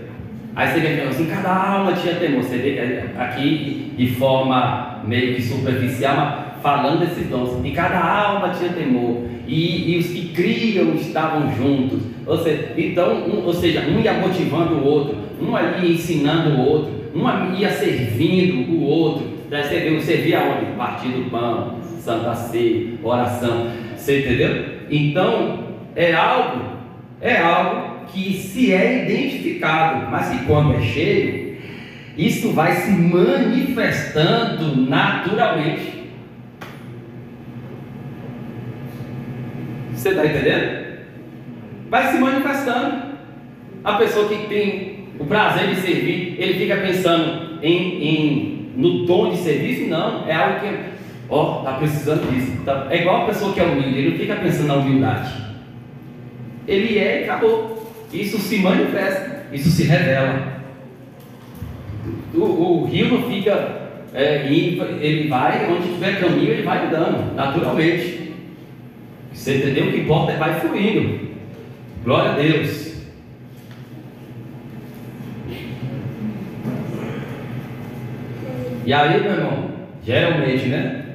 Aí você vê assim, cada alma tinha temor. Você vê aqui de forma meio que superficial, mas falando desses dons. E cada alma tinha temor. E os que criam estavam juntos. Ou seja, um ia motivando o outro, um ali ensinando o outro, um ia servindo o outro. Já servia aonde? Partir do pão, Santa Ceia, oração. Você entendeu? Então, é algo que se é identificado, mas que quando é cheio, isso vai se manifestando naturalmente. Você está entendendo? Vai se manifestando. A pessoa que tem o prazer de servir, ele fica pensando no dom de serviço? Não, é algo que, está precisando disso. É igual a pessoa que é humilde, ele não fica pensando na humildade. Ele é e acabou. Isso se manifesta, isso se revela. O rio não fica ele vai, onde tiver caminho, ele vai andando, naturalmente. Você entendeu? O que importa é vai fluindo. Glória a Deus. E aí, meu irmão, geralmente, né?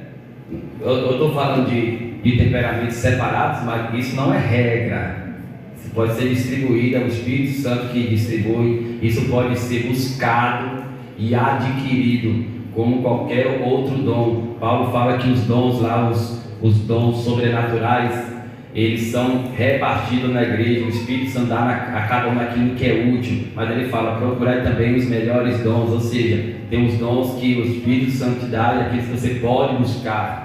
Eu estou falando de temperamentos separados, mas isso não é regra. Isso pode ser distribuído, é o Espírito Santo que distribui. Isso pode ser buscado e adquirido como qualquer outro dom. Paulo fala que os dons lá, os dons sobrenaturais, eles são repartidos na igreja. O Espírito Santo dá a cada um aquilo que é útil, mas ele fala, procurai também os melhores dons, ou seja, tem os dons que o Espírito Santo te dá e aqueles que você pode buscar.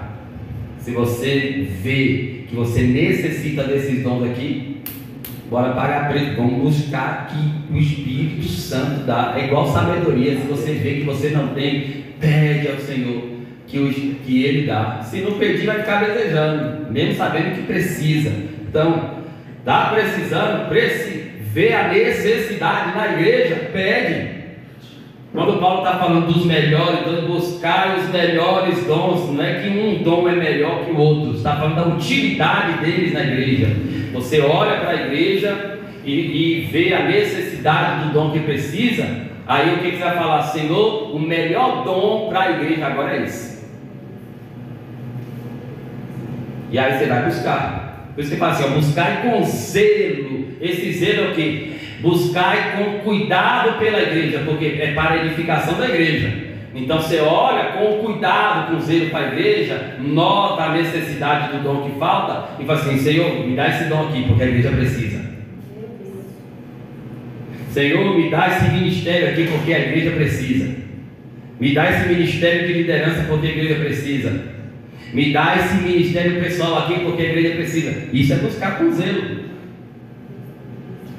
Se você vê que você necessita desses dons aqui, bora pagar preço, vamos buscar que o Espírito Santo dá. É igual sabedoria. Se você vê que você não tem, pede ao Senhor que Ele dá. Se não pedir, vai ficar desejando, mesmo sabendo que precisa. Então, está precisando, vê a necessidade na igreja, pede. Quando Paulo está falando dos melhores dons, buscar os melhores dons, não é que um dom é melhor que o outro, está falando da utilidade deles na igreja. Você olha para a igreja e vê a necessidade do dom que precisa, aí o que você vai falar? Senhor, o melhor dom para a igreja agora é esse. E aí você vai buscar. Por isso que fala assim, buscar com zelo. Esse zelo é o que? Buscar com cuidado pela igreja, porque é para a edificação da igreja. Então você olha com cuidado, com zelo para a igreja, nota a necessidade do dom que falta e fala assim, Senhor, me dá esse dom aqui, porque a igreja precisa. Senhor, me dá esse ministério aqui, porque a igreja precisa. Me dá esse ministério de liderança, porque a igreja precisa. Me dá esse ministério pessoal aqui, porque a igreja precisa. Isso é buscar com zelo.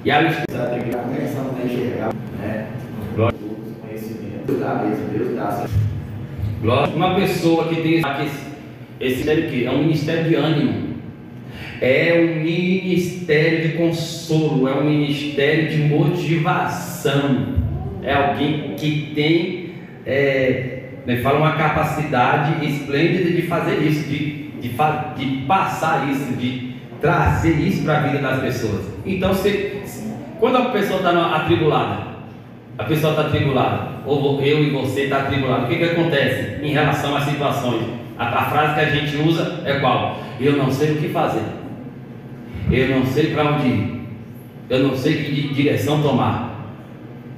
E aí o Espírito Santo tem que começar a enxergar, né? Glória. Conhecimento. Deus dá mesmo, Deus dá. Glória. Uma pessoa que tem esse ministério aqui é um ministério de ânimo, é um ministério de consolo, é um ministério de motivação. É alguém que tem, fala uma capacidade esplêndida de fazer isso, de passar isso, de trazer isso para a vida das pessoas. Então, quando a pessoa está atribulada, ou eu e você está atribulado, o que acontece em relação às situações? A frase que a gente usa é qual? Eu não sei o que fazer, eu não sei para onde ir, eu não sei que direção tomar.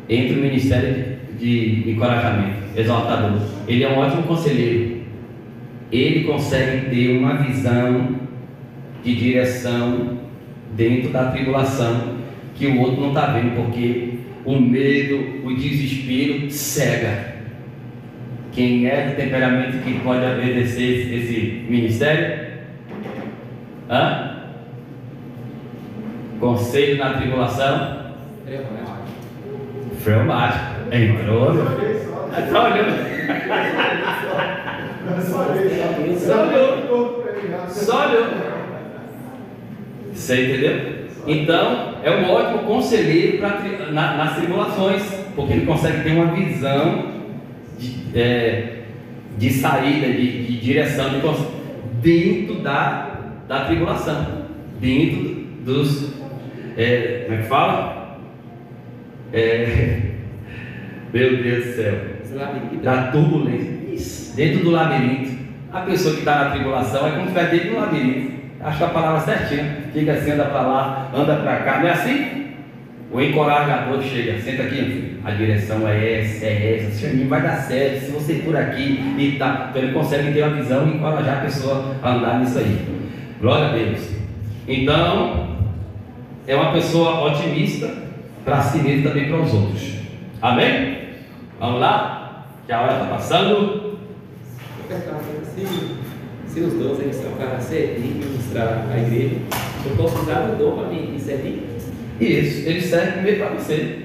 Entra o ministério de encorajamento, exaltador. Ele é um ótimo conselheiro, ele consegue ter uma visão de direção dentro da tribulação que o outro não está vendo, porque o medo, o desespero cega. Quem é do temperamento que pode exercer esse ministério? Conselho na tribulação? Freumático. Entrou? Só olhando. Só olhou. Você entendeu? Então, é um ótimo conselheiro nas tribulações, porque ele consegue ter uma visão de saída, de direção, dentro da tribulação, dentro dos. Como é que fala? Meu Deus do céu, da turbulência. Isso, dentro do labirinto. A pessoa que está na tribulação é como se estivesse dentro do labirinto. Acho a palavra certinha. Fica assim, anda para lá, anda para cá. Não é assim? O encorajador chega, senta aqui, filho. A direção é essa. Senhor, vai dar certo. Se você ir por aqui e tá. Então ele consegue ter uma visão e encorajar a pessoa a andar nisso aí. Glória a Deus. Então, é uma pessoa otimista para si mesmo e também para os outros. Amém? Vamos lá? Que a hora está passando. Se os dons eles são para servir e ministrar a igreja, eu posso usar o dom para me servir? Isso, ele serve primeiro para você.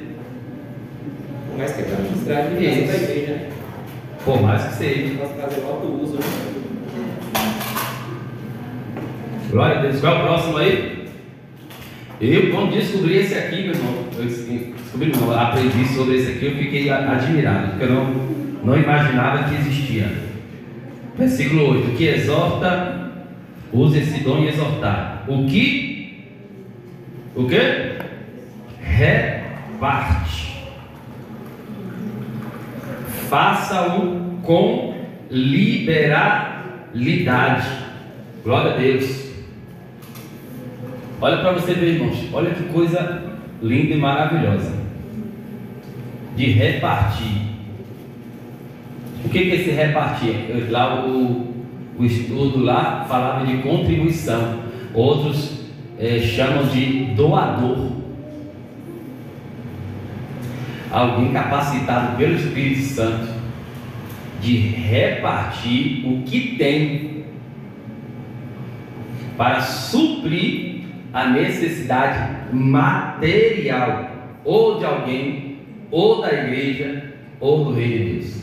Por mais que é para ministrar a igreja, da igreja, né? Por mais que seja. Nós fazer o alto uso, né? Glória a Deus. Qual é o próximo aí? Eu, quando descobri esse aqui, meu irmão, eu aprendi sobre esse aqui, eu fiquei admirado, porque eu não imaginava que existia. Versículo 8: o que exorta, use esse dom em exortar. O que reparte, faça-o com liberalidade. Glória a Deus. Olha para você ver, irmãos, olha que coisa linda e maravilhosa de repartir. O que é esse repartir? Lá o estudo lá falava de contribuição, outros chamam de doador. Alguém capacitado pelo Espírito Santo de repartir o que tem para suprir a necessidade material ou de alguém, ou da igreja, ou do reino de Deus,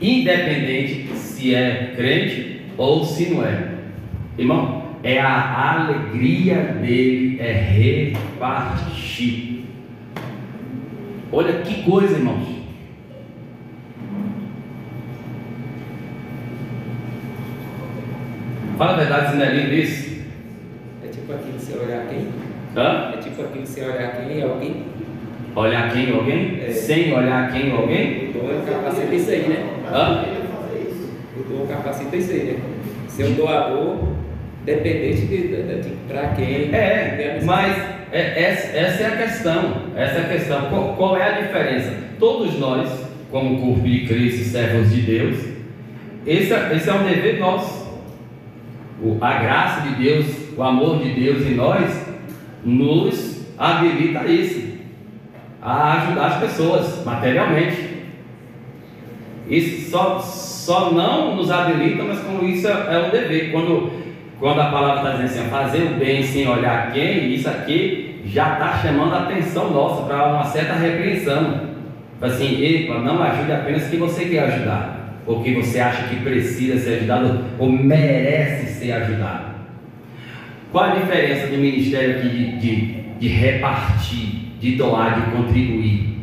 independente se é crente ou se não é. Irmão, é a alegria dele, é repartir. Olha que coisa, irmãos. Fala a verdade, se não é lindo isso? É tipo aquilo que você olhar quem? Hã? É tipo aquilo que você olhar quem e alguém? Olhar quem ou alguém? Sem olhar quem ou alguém? O dom capacita isso aí, né? Hã? O dom capacita isso aí, né? Ser um doador dependente de para quem. Mas essa é a questão. Essa é a questão. Qual é a diferença? Todos nós, como corpo de Cristo, servos de Deus, esse é um dever nosso. A graça de Deus, o amor de Deus em nós, nos habilita a isso, a ajudar as pessoas materialmente. Isso só não nos habilita, mas como isso é um dever. Quando a palavra está dizendo assim, fazer o bem sem olhar quem, isso aqui já está chamando a atenção nossa para uma certa repreensão. Assim, epa, não ajude apenas quem você quer ajudar, ou que você acha que precisa ser ajudado, ou merece ser ajudado. Qual a diferença do ministério aqui de repartir, de doar, de contribuir?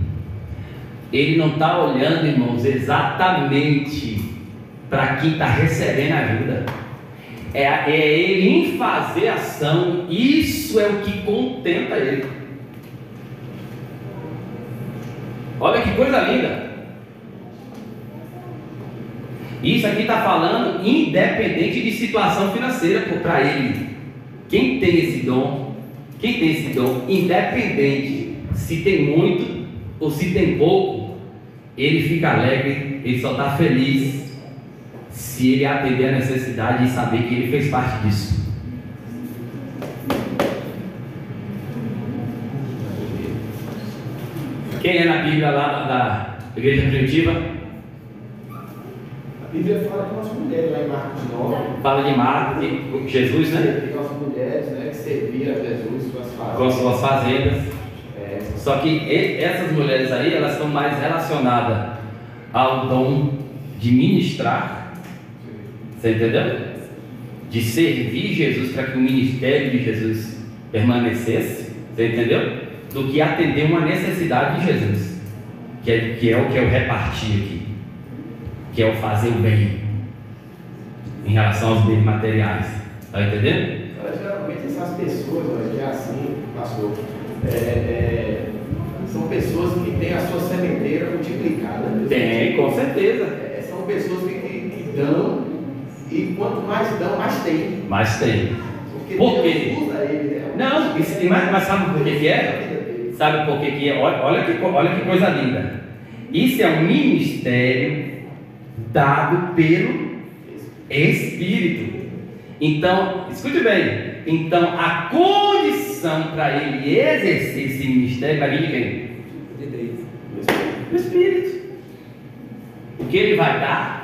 Ele não está olhando, irmãos, exatamente para quem está recebendo ajuda. É ele em fazer ação. Isso é o que contenta ele. Olha que coisa linda. Isso aqui está falando independente de situação financeira para ele. Quem tem esse dom, independente se tem muito ou se tem pouco, ele fica alegre, ele só está feliz se ele atender a necessidade e saber que ele fez parte disso. Quem é na Bíblia lá da igreja primitiva? A Bíblia fala de umas mulheres lá em Marcos 9. Fala de Marcos, de Jesus, né? Tem umas mulheres, né, que serviam a Jesus com suas fazendas. Só que essas mulheres aí, elas estão mais relacionadas ao dom de ministrar. Você entendeu? De servir Jesus para que o ministério de Jesus permanecesse. Você entendeu? Do que atender uma necessidade de Jesus, que é o repartir aqui, que é o fazer o bem em relação aos bens materiais. Está entendendo? Geralmente essas pessoas, que é assim, pastor, são pessoas que têm a sua sementeira multiplicada. Tem, com certeza. São pessoas que dão, e quanto mais dão, mais tem. Mais tem. Porque por quê? Deus usa ele, né? Não, mas sabe por que é? Sabe por que é? Olha que coisa linda. Isso é um ministério dado pelo Espírito. Então, escute bem. Então, a condição para ele exercer esse ministério vai vir de quem? De Deus. Do Espírito. O que ele vai dar?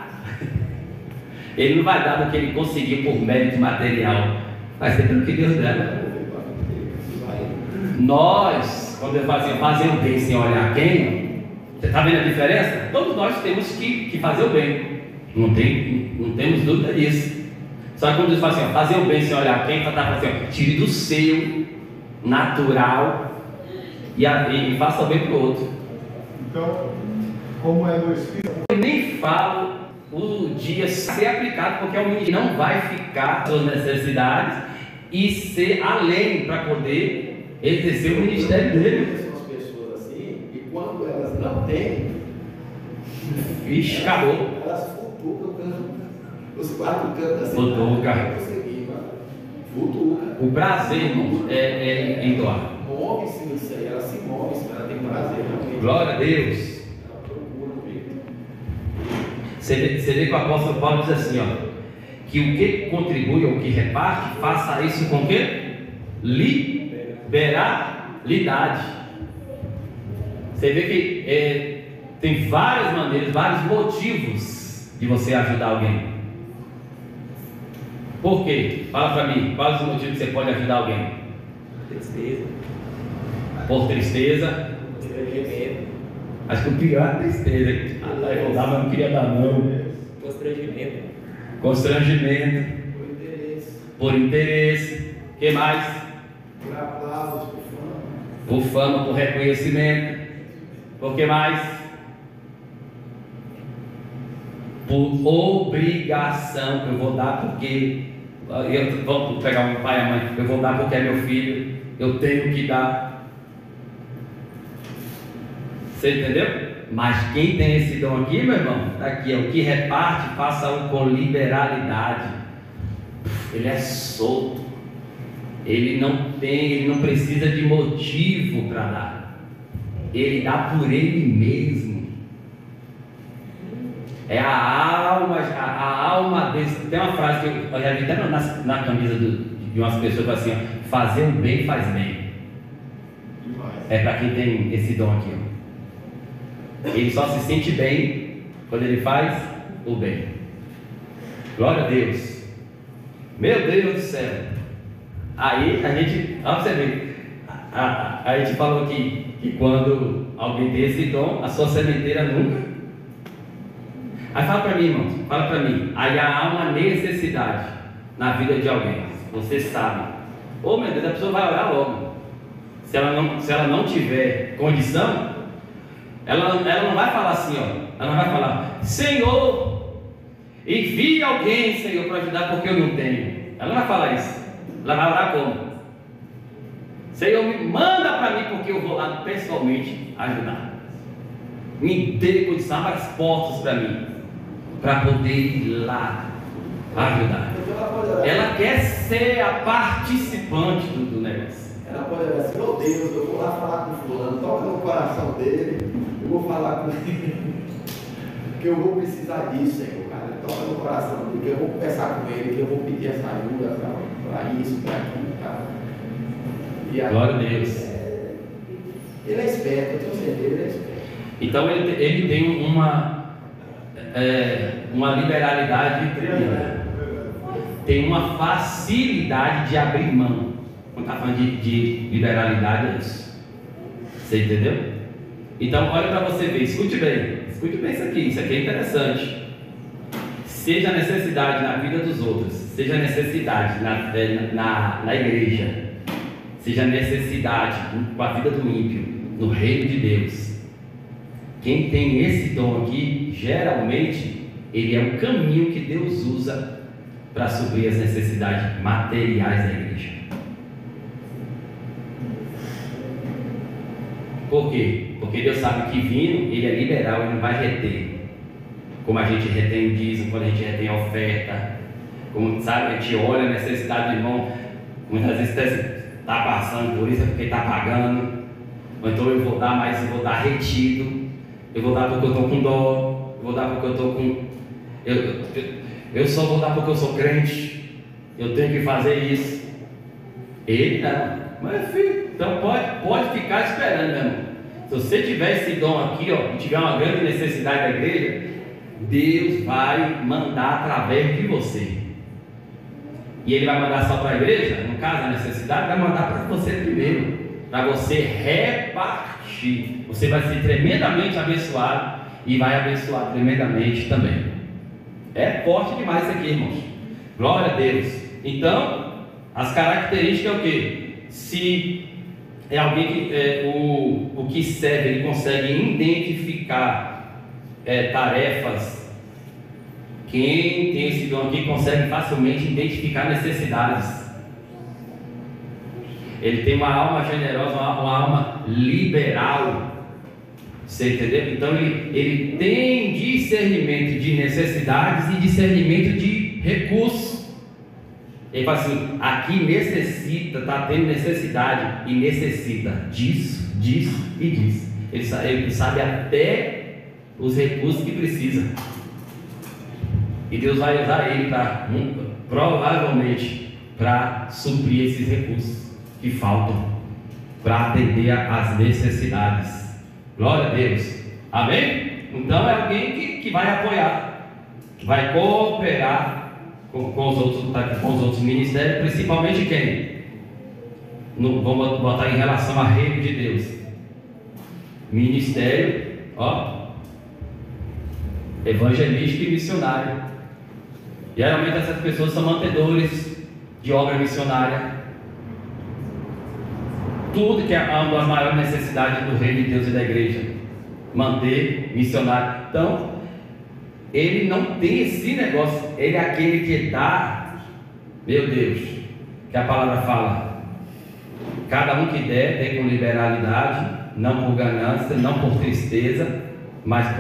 Ele não vai dar do que ele conseguiu por mérito material. Vai ser pelo que Deus dá. Nós, quando eu falo assim, fazer o bem sem olhar quem, você está vendo a diferença? Todos nós temos que fazer o bem. Não temos dúvida disso. Só que quando Deus fala assim, fazer o bem sem olhar quem, está falando assim, tire do seu natural e faça bem para o outro. Então, como é no Espírito, Eu nem falo o dia ser aplicado, porque o ministério não vai ficar suas necessidades e ser além para poder exercer o ministério dele. São as pessoas assim, e quando elas não têm, Vixe, acabou. elas futucam os 4 cantos assim. Futuca. Não consegui, mano. Futuca. O prazer, irmãos, é em doar. Move-se nisso aí, ela se move, ela tem prazer realmente. Glória a Deus. Ela procura o jeito. Você vê que o apóstolo Paulo diz assim, ó, que o que contribui ou o que reparte, faça isso com o quê? Liberalidade. Você vê que tem várias maneiras, vários motivos de você ajudar alguém. Por quê? Fala para mim, quais os motivos que você pode ajudar alguém? Tristeza, Por tristeza. constrangimento, Acho que o pior é a tristeza. Eu vou dar, mas não queria dar não. constrangimento, Constrangimento. Por interesse, Por interesse. O que mais? por aplausos, por fama. Por fama, por reconhecimento. Por que mais? Por obrigação. Eu vou dar porque vamos pegar o pai e a mãe. Eu vou dar porque é meu filho. Eu tenho que dar. Você entendeu? Mas quem tem esse dom aqui, meu irmão, está aqui, o que reparte, faça-o com liberalidade. Ele é solto. Ele não precisa de motivo para dar. Ele dá por ele mesmo. É a alma desse. Tem uma frase que eu já vi até na camisa de umas pessoas assim, ó, fazer o bem faz bem. É para quem tem esse dom aqui, ó. Ele só se sente bem quando ele faz o bem. Glória a Deus. Meu Deus do céu. Aí a gente, olha pra você ver, a gente falou aqui que quando alguém tem esse dom, a sua sementeira nunca. Aí fala para mim, irmãos, fala para mim. Aí há uma necessidade na vida de alguém. Você sabe. Ô meu Deus, a pessoa vai orar logo. Se ela não tiver condição, ela não vai falar assim, ó. Ela não vai falar, Senhor, envie alguém, Senhor, para ajudar porque eu não tenho. Ela não vai falar isso. Ela vai orar como? Senhor, me manda para mim porque eu vou lá pessoalmente ajudar. Me dê condição, abra as portas para mim, para poder ir lá ajudar. Ela quer ser a participante do negócio. Ela pode dizer assim, meu Deus, eu vou lá falar com o fulano, toca no coração dele, eu vou falar com ele, porque eu vou precisar disso, Senhor, cara. Toca no coração dele, que eu vou conversar com ele, que eu vou pedir essa ajuda para isso, para aquilo, cara. E aí, Glória a Deus. Ele é esperto, eu tenho certeza, ele é esperto. Então ele tem uma liberalidade tremenda. Tem uma facilidade de abrir mão. Quando está falando de liberalidade, é isso. Você entendeu? Então, olha para você ver, escute bem isso aqui é interessante. Seja necessidade na vida dos outros, seja necessidade na igreja, seja necessidade com a vida do ímpio, no reino de Deus. Quem tem esse dom aqui, geralmente, ele é o caminho que Deus usa para suprir as necessidades materiais da igreja. Por quê? Porque Deus sabe que vindo, ele é liberal, ele não vai reter. Como a gente retém o dízimo, quando a gente retém a oferta. Como, sabe, a gente olha a necessidade do irmão. Muitas vezes está passando por isso, é porque está pagando. Ou então eu vou dar, mas eu vou dar retido. Eu vou dar porque eu estou com dó. Eu vou dar porque eu estou com... Eu só vou dar porque eu sou crente. Eu tenho que fazer isso. Ele não. Mas filho, então pode ficar esperando, meu irmão. Se você tiver esse dom aqui, ó, e tiver uma grande necessidade da igreja, Deus vai mandar através de você. E Ele vai mandar só para a igreja, no caso a necessidade, vai mandar para você primeiro, para você repartir. Você vai ser tremendamente abençoado e vai abençoar tremendamente também. É forte demais isso aqui, irmãos. Glória a Deus. Então, as características é o quê? Se é alguém que o que serve, ele consegue identificar tarefas. Quem tem esse dom aqui consegue facilmente identificar necessidades. Ele tem uma alma generosa, uma alma liberal. Você entendeu? Então ele tem discernimento de necessidades e discernimento de recursos. Ele fala assim: aqui necessita, está tendo necessidade e necessita disso, disso e disso. Ele sabe até os recursos que precisa. E Deus vai usar ele provavelmente para suprir esses recursos que faltam, para atender às necessidades. Glória a Deus. Amém? Então é alguém que vai apoiar, vai cooperar com os outros ministérios, principalmente quem? Vamos botar em relação ao reino de Deus. Ministério, evangelístico e missionário. Geralmente essas pessoas são mantedores de obra missionária. Tudo que é uma das maiores necessidades do reino de Deus e da igreja, manter missionário. Então, ele não tem esse negócio. Ele é aquele que dá, meu Deus, que a palavra fala: cada um que der, dê com liberalidade, não por ganância, não por tristeza, mas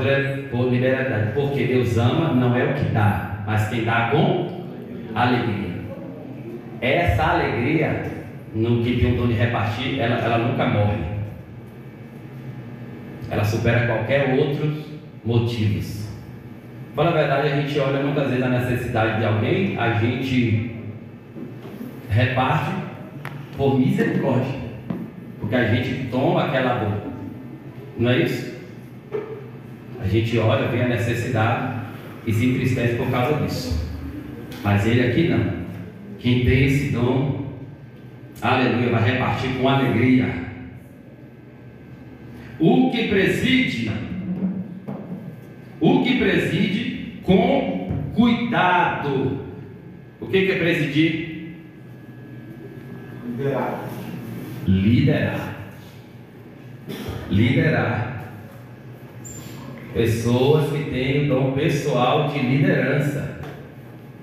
por liberalidade. Porque Deus ama, não é o que dá, mas quem dá com alegria. Essa alegria, no que tem um dom de repartir, ela nunca morre. Ela supera qualquer outros motivos. Fala a verdade, a gente olha muitas vezes a necessidade de alguém, a gente reparte por misericórdia, porque a gente toma aquela dor, não é isso? A gente olha, vê a necessidade e se entristece por causa disso. Mas ele aqui não. Quem tem esse dom, aleluia, vai repartir com alegria. O que preside com cuidado. O que é presidir? Liderar. Pessoas que têm o dom pessoal de liderança.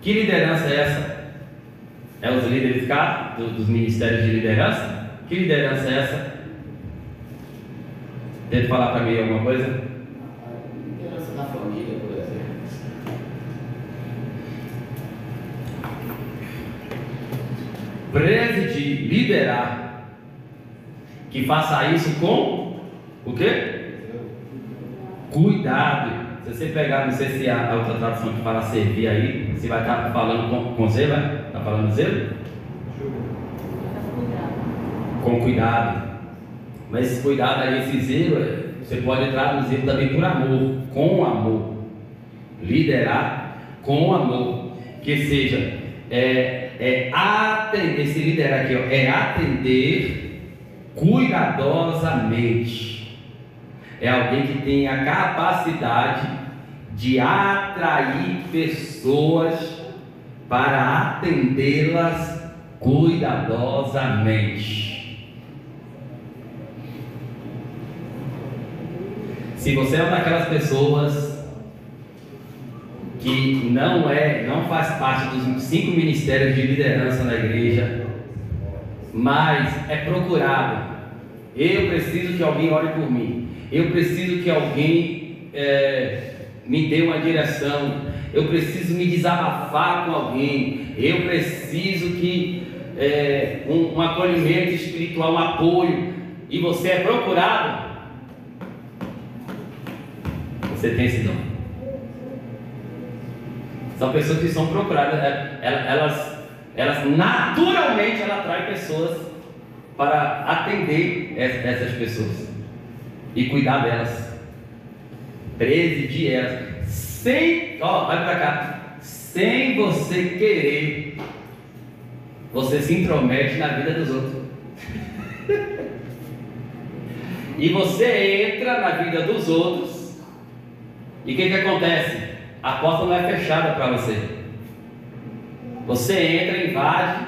Que liderança é essa? É os líderes cá, dos ministérios de liderança? Que liderança é essa? Tenta falar para mim alguma coisa? Liderança na família, por exemplo. Presidir, liderar. Que faça isso com o quê? Cuidado. Se você pegar, não sei se há outra tradução que fala servir aí, você vai estar falando com zelo, vai? Está falando zelo? Com cuidado. Mas esse cuidado aí, esse zelo, você pode traduzir também por amor, com amor. Liderar com amor. Que seja, atender, esse liderar aqui, é atender cuidadosamente. É alguém que tem a capacidade de atrair pessoas para atendê-las cuidadosamente. Se você é uma daquelas pessoas que não faz parte dos 5 ministérios de liderança na igreja, mas é procurado, eu preciso que alguém ore por mim, eu preciso que alguém me dê uma direção, eu preciso me desabafar com alguém, eu preciso que um acolhimento espiritual, um apoio, e você é procurado, você tem esse dom. São pessoas que são procuradas, elas naturalmente atraem pessoas para atender essas pessoas e cuidar delas, presidir elas, vai para cá, sem você querer, você se intromete na vida dos outros. E você entra na vida dos outros, e o que acontece? A porta não é fechada para você. Você entra, invade.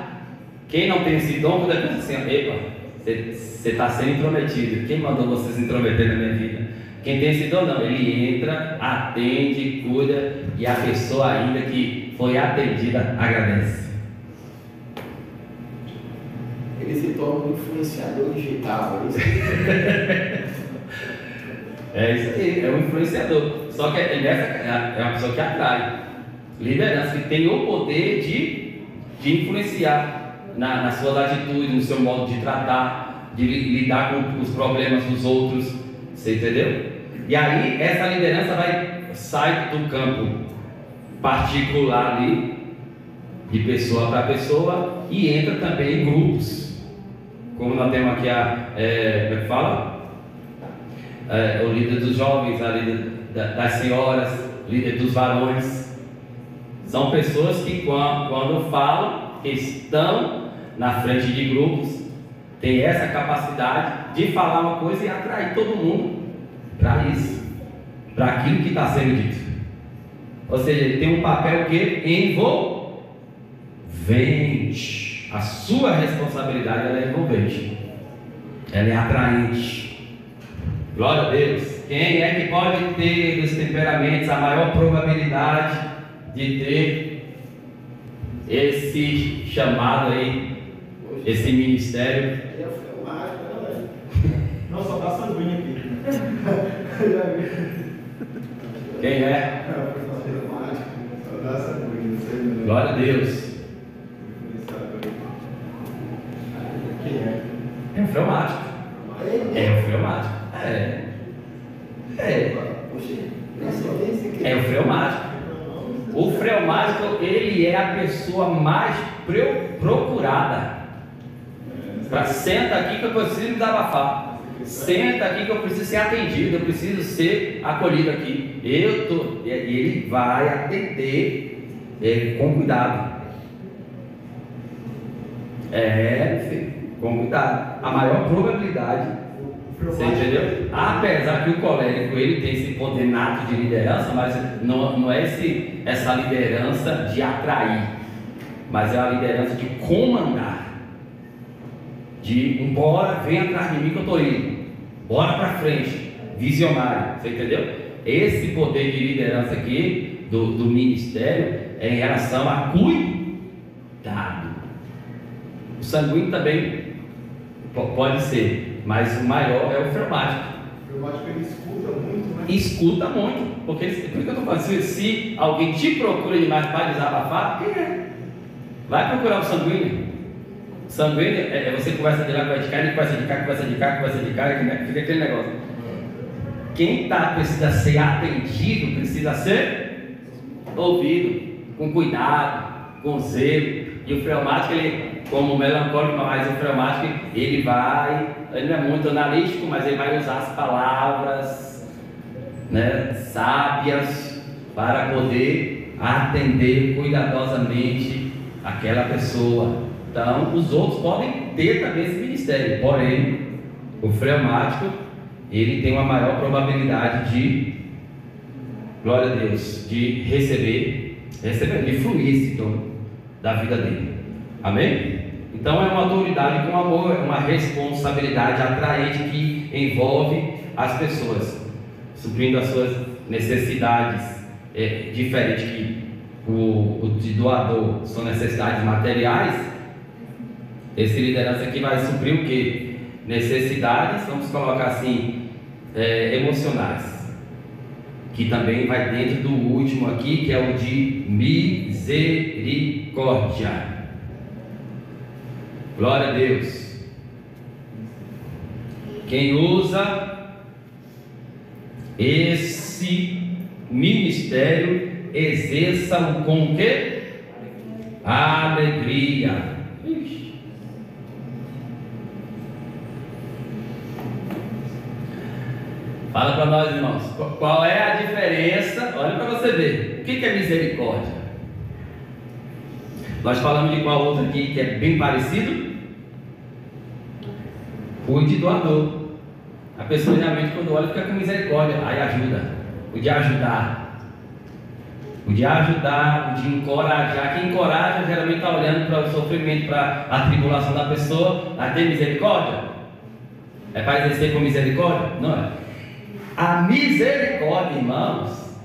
Quem não tem esse dom, depois assim, epa, Você está sendo intrometido. Quem mandou você se intrometer na minha vida? Quem tem esse dom, não. Ele entra, atende, cuida, e a pessoa ainda que foi atendida agradece. Ele se torna um influenciador digital. É isso aí, é um influenciador. Só que é uma pessoa que atrai. Liderança que tem o poder de influenciar nas suas atitudes, no seu modo de tratar, de lidar com os problemas dos outros. Você entendeu? E aí essa liderança sai do campo particular ali, de pessoa para pessoa, e entra também em grupos. Como nós temos aqui como é que fala? O líder dos jovens, a líder das senhoras, líder dos varões. São pessoas que quando falam, estão na frente de grupos, têm essa capacidade de falar uma coisa e atrair todo mundo para isso, para aquilo que está sendo dito. Ou seja, ele tem um papel que envolvente. A sua responsabilidade ela é envolvente, ela é atraente. Glória a Deus. Quem é que pode ter dos temperamentos a maior probabilidade de ter esse chamado aí, esse ministério? Não, só dá sanguíneo aqui. Quem é? Só dá sanguíneo, não sei não. Glória a Deus. Quem é? É um fleumático. É um fleumático. É o fleumático. O fleumático, ele é a pessoa mais procurada. Senta aqui que eu preciso me desabafar. Senta aqui que eu preciso ser atendido, eu preciso ser acolhido aqui. E ele vai atender com cuidado. Filho, com cuidado. A maior probabilidade, você entendeu? Apesar que o colérico ele tem esse poder nato de liderança, mas não é essa liderança de atrair, mas é a liderança de comandar. Bora, vem atrás de mim que eu estou indo, bora para frente, visionário, você entendeu? Esse poder de liderança aqui do ministério é em relação a cuidado. O sanguíneo também pode ser, mas o maior é o fleumático. O fleumático ele escuta muito, né? Escuta muito, porque por isso que eu estou falando, se alguém te procura demais para desabafar, quem é? Vai procurar o sanguíneo. Sanguíneo você conversa de lá, conversa de cá, ele conversa de cá, conversa de cá, conversa de cá, fica aquele negócio. Quem precisa ser atendido, precisa ser ouvido, com cuidado, com zelo. E o fleumático, ele, como melancólico, mas o fleumático, ele não é muito analítico, mas ele vai usar as palavras, né, sábias para poder atender cuidadosamente aquela pessoa. Então, os outros podem ter também esse ministério, porém, o fleumático, ele tem uma maior probabilidade de, glória a Deus, de receber, de fluir esse dom da vida dele. Amém? Então, é uma autoridade com amor, é uma responsabilidade atraente que envolve as pessoas, suprindo as suas necessidades, diferente que o de doador são necessidades materiais. Esse liderança aqui vai suprir o que? Necessidades, vamos colocar assim, emocionais, que também vai dentro do último aqui, que é o de misericórdia. Glória a Deus. Quem usa esse ministério, exerça-o com o quê? Alegria. Fala para nós, irmãos, qual é a diferença? Olha para você ver, o que é misericórdia? Nós falamos de qual outro aqui que é bem parecido? O de doador. A pessoa realmente quando olha fica com misericórdia, aí ajuda. O de ajudar, o de encorajar. Quem encoraja geralmente está olhando para o sofrimento, para a tribulação da pessoa, a ter misericórdia. É para exercer com misericórdia? Não é. A misericórdia, irmãos,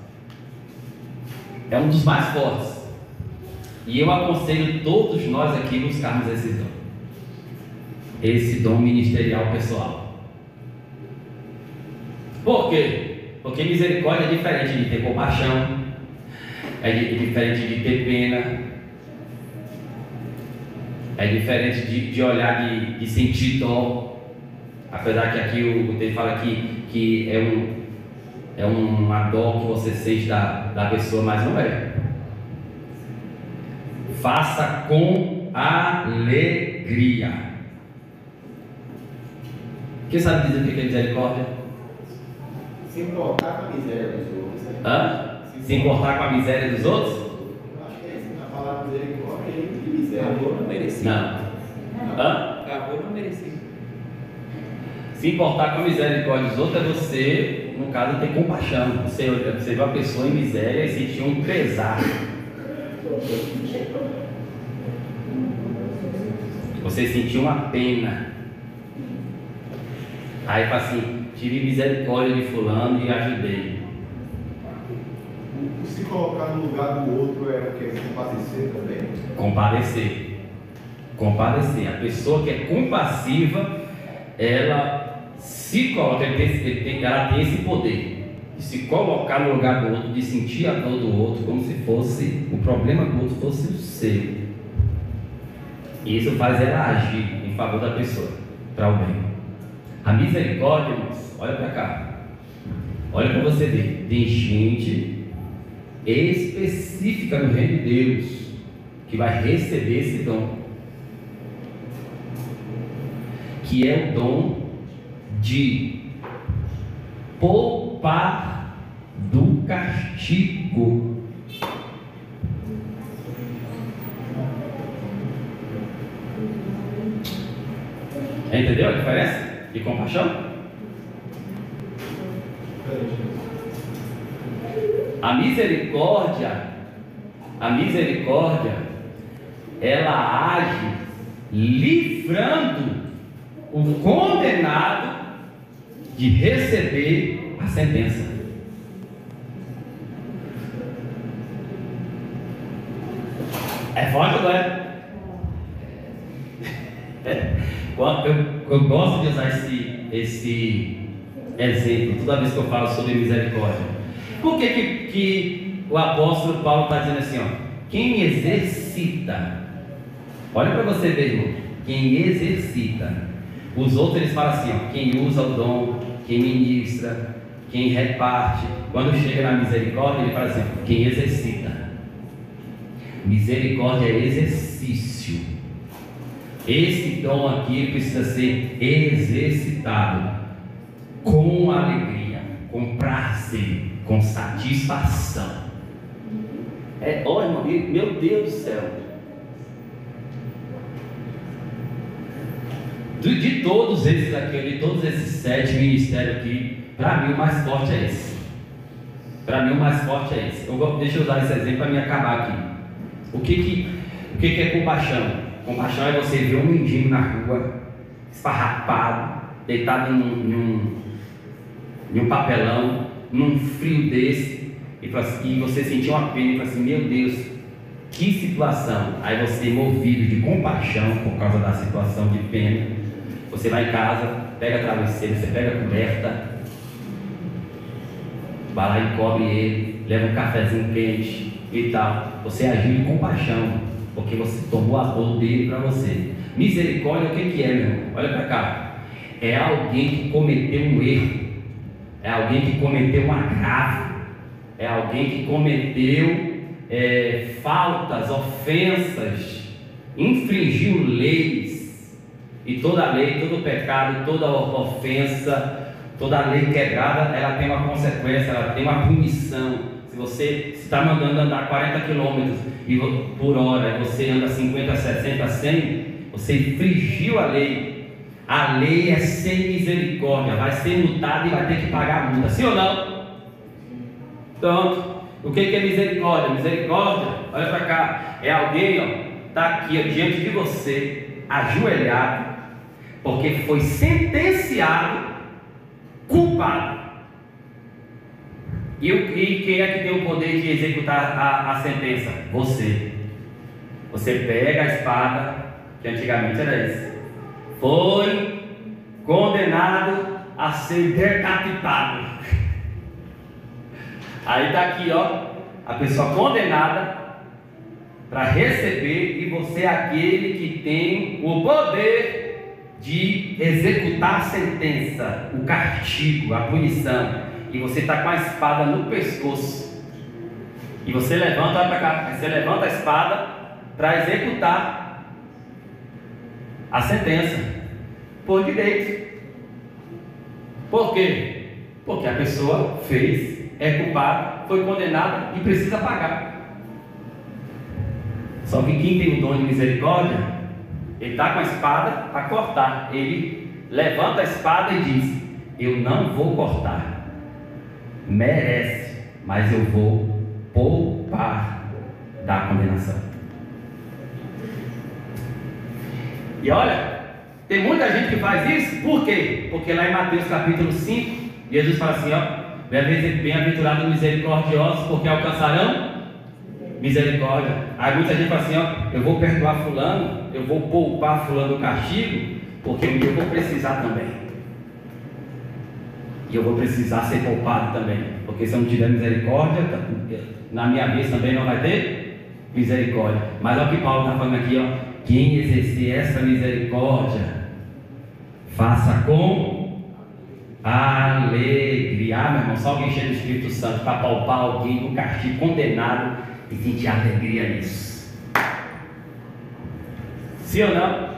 é um dos mais fortes. E eu aconselho todos nós aqui buscarmos esse dom ministerial pessoal. Por quê? Porque misericórdia é diferente de ter compaixão, é diferente de ter pena, é diferente de olhar, de sentir dó. Apesar que aqui o texto fala que é uma dó que você sente da pessoa, mas não é. Faça com alegria. Quem sabe dizer o que é misericórdia? Se importar com a miséria dos outros. Né? Hã? Se importar com a miséria dos outros? Eu acho que é isso. A palavra misericórdia é de miséria. Favor não merecido. Não. Hã? Favor não merecido. Se importar com a misericórdia dos outros é você, no caso, ter compaixão. Você vê uma pessoa em miséria e sentir um pesar. Você sentiu uma pena. Aí fala assim, tive misericórdia de fulano e ajudei. O se colocar no lugar do outro é o que? Compadecer também? Compadecer. A pessoa que é compassiva, ela se coloca, ela tem esse poder de se colocar no lugar do outro, de sentir a dor do outro, como se fosse o problema do outro fosse o seu. E isso faz ela agir em favor da pessoa, para o bem. A misericórdia, irmãos, olha para cá, olha para você ver, tem gente específica no reino de Deus que vai receber esse dom, que é o dom de poupar do castigo. Entendeu a diferença de compaixão? A misericórdia, ela age livrando o condenado de receber a sentença. É forte, não é? Eu gosto de usar esse exemplo toda vez que eu falo sobre misericórdia. Por que o apóstolo Paulo está dizendo assim, ó, quem exercita, olha para você ver, irmão, quem exercita. Os outros eles falam assim, ó, quem usa o dom, quem ministra, quem reparte. Quando chega na misericórdia, ele fala assim, ó, quem exercita. Misericórdia é exercício. Esse dom aqui precisa ser exercitado com alegria, com prazer, com satisfação. Irmão, meu Deus do céu. De todos esses aqui, de todos esses 7 ministérios aqui, para mim o mais forte é esse. Deixa eu usar esse exemplo para me acabar aqui. O que é compaixão? Compaixão é você ver um mendigo na rua, esfarrapado, deitado em um papelão, num frio desse, e você sentir uma pena e fala assim, meu Deus, que situação. Aí você, movido de compaixão por causa da situação de pena, você vai em casa, pega a travesseira, você pega a coberta, vai lá e cobre ele, leva um cafezinho quente e tal. Você agiu em compaixão, porque você tomou a dor dele para você. Misericórdia, o que é, meu irmão? Olha para cá. É alguém que cometeu um erro, é alguém que cometeu um agravo, é alguém que cometeu faltas, ofensas, infringiu leis, e toda lei, todo pecado, toda ofensa, toda lei quebrada, ela tem uma consequência, ela tem uma punição. Se você está mandando andar 40 km por hora, você anda 50, 60, 100, você infringiu a lei. A lei é sem misericórdia, vai ser multado e vai ter que pagar a multa, sim ou não? Então, o que é misericórdia? Misericórdia, olha para cá, é alguém, está aqui diante de você, ajoelhado, porque foi sentenciado culpado. E quem é que tem o poder de executar a sentença? Você. Você pega a espada, que antigamente era isso, foi condenado a ser decapitado. Aí está aqui, ó, a pessoa condenada para receber, e você é aquele que tem o poder de executar a sentença, o castigo, a punição. E você está com a espada no pescoço. E você levanta, olha para cá, você levanta a espada para executar a sentença por direito. Por quê? Porque a pessoa fez, é culpada, foi condenada e precisa pagar. Só que quem tem o dom de misericórdia, ele está com a espada para cortar. Ele levanta a espada e diz: eu não vou cortar, merece, mas eu vou poupar da condenação. E olha, tem muita gente que faz isso. Por quê? Porque lá em Mateus capítulo 5, Jesus fala assim, ó: bem-aventurados misericordiosos, porque alcançarão misericórdia. Aí muita gente fala assim, ó: eu vou perdoar fulano, eu vou poupar fulano do castigo, porque um dia eu vou precisar também. E eu vou precisar ser poupado também, porque se eu não tiver misericórdia, na minha vez também não vai ter misericórdia. Mas olha o que Paulo está falando aqui, ó: quem exercer essa misericórdia, faça com alegria. Ah, meu irmão, só alguém cheio do Espírito Santo para poupar alguém do castigo, condenado, e sentir alegria nisso. Sim ou não?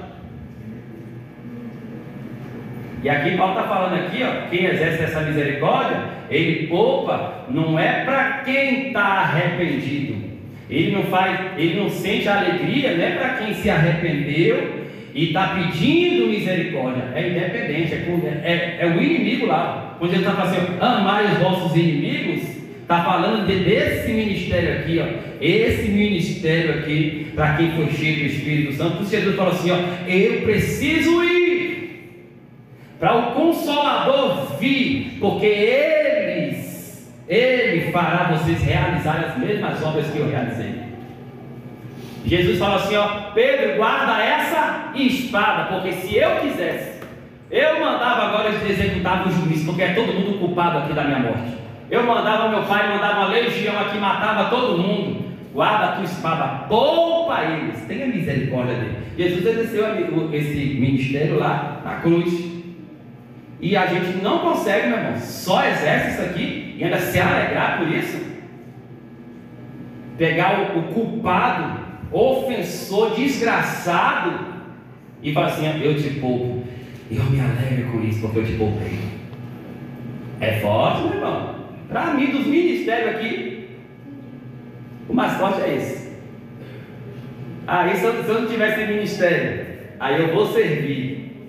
E aqui Paulo está falando aqui, ó, quem exerce essa misericórdia, ele poupa, não é para quem está arrependido. Ele não sente alegria, não é para quem se arrependeu e está pedindo misericórdia. É independente, é o inimigo lá. Quando ele está falando assim, amai os vossos inimigos, está falando desse ministério aqui, ó. Esse ministério aqui, para quem foi cheio do Espírito Santo. Por isso Jesus falou assim, ó: eu preciso ir para o Consolador vir, porque Ele fará vocês realizar as mesmas obras que eu realizei. Jesus fala assim, ó: Pedro, guarda essa espada, porque se eu quisesse, eu mandava agora eles executar o juiz, porque é todo mundo culpado aqui da minha morte. Eu mandava meu pai, mandava uma legião aqui, matava todo mundo. Guarda a tua espada, poupa eles, tenha misericórdia dele. Jesus exerceu esse ministério lá na cruz. E a gente não consegue, meu irmão, só exerce isso aqui e ainda se alegrar por isso. Pegar o culpado, ofensor, desgraçado, e falar assim: eu te poupo, eu me alegro com isso, porque eu te poupei. É forte, meu irmão. Para mim, dos ministérios aqui, o mais forte é esse. Aí, se eu não tivesse ministério, aí eu vou servir.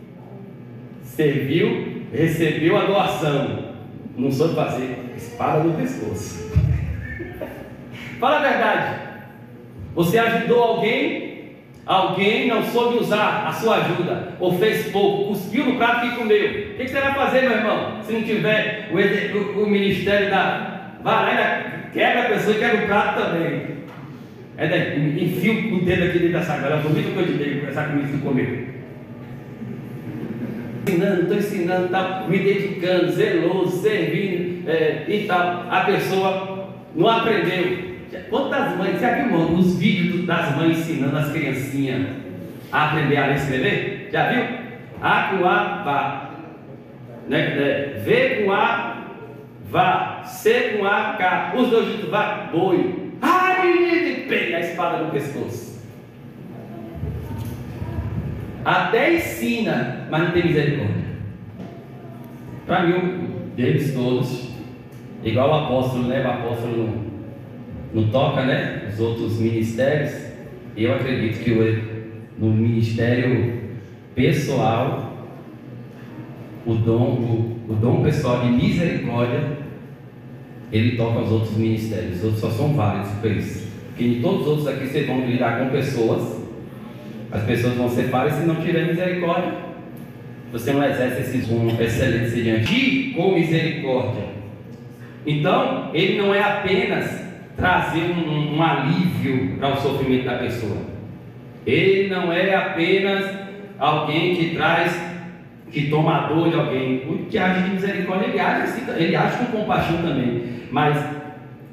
Serviu, recebeu a doação, não soube fazer, espada no pescoço. Fala a verdade. Você ajudou alguém não soube usar a sua ajuda, ou fez pouco, cuspiu no prato e comeu. O que você vai fazer, meu irmão, se não tiver o ministério da... Vai lá, quebra a pessoa e quebra o prato também. Enfia o dedo aqui dentro dessa galera, vomita o que eu te dei com essa comida que tu comeu. Estou ensinando, tal, me dedicando, zeloso, servindo e tal. A pessoa não aprendeu. Quantas mães, já viu os vídeos das mães ensinando as criancinhas a aprender a ler e escrever? Já viu? A com A, vá. V com A, vá. C com A, cá. Os dois juntos, vá, boi. Ai, menino, pega a espada no pescoço. Até ensina, mas não tem misericórdia. Para mim, deles todos, igual o apóstolo, né? O apóstolo não toca, né? Os outros ministérios. Eu acredito que no ministério pessoal, o dom pessoal de misericórdia, ele toca os outros ministérios. Os outros só são válidos por isso. Porque em todos os outros aqui vocês vão lidar com pessoas. As pessoas vão ser falhas se não tiver misericórdia. você não exerce esses rumos excelentes diante com misericórdia. Então, ele não é apenas trazer um alívio para o sofrimento da pessoa. Ele não é apenas alguém que traz, que toma a dor de alguém. O que age de misericórdia, ele age com compaixão também. Mas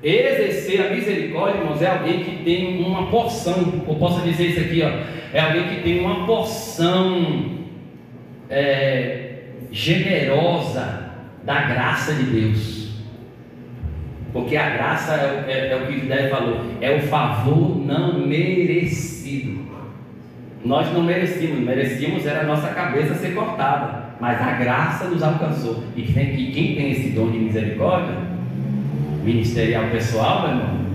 exercer a misericórdia, irmãos, é alguém que tem uma porção, eu posso dizer isso aqui, ó, é alguém que tem uma porção generosa da graça de Deus. Porque a graça é o que Judé falou, é o favor não merecido. Nós não merecíamos era a nossa cabeça ser cortada, mas a graça nos alcançou. E quem tem esse dom de misericórdia ministerial pessoal, meu irmão,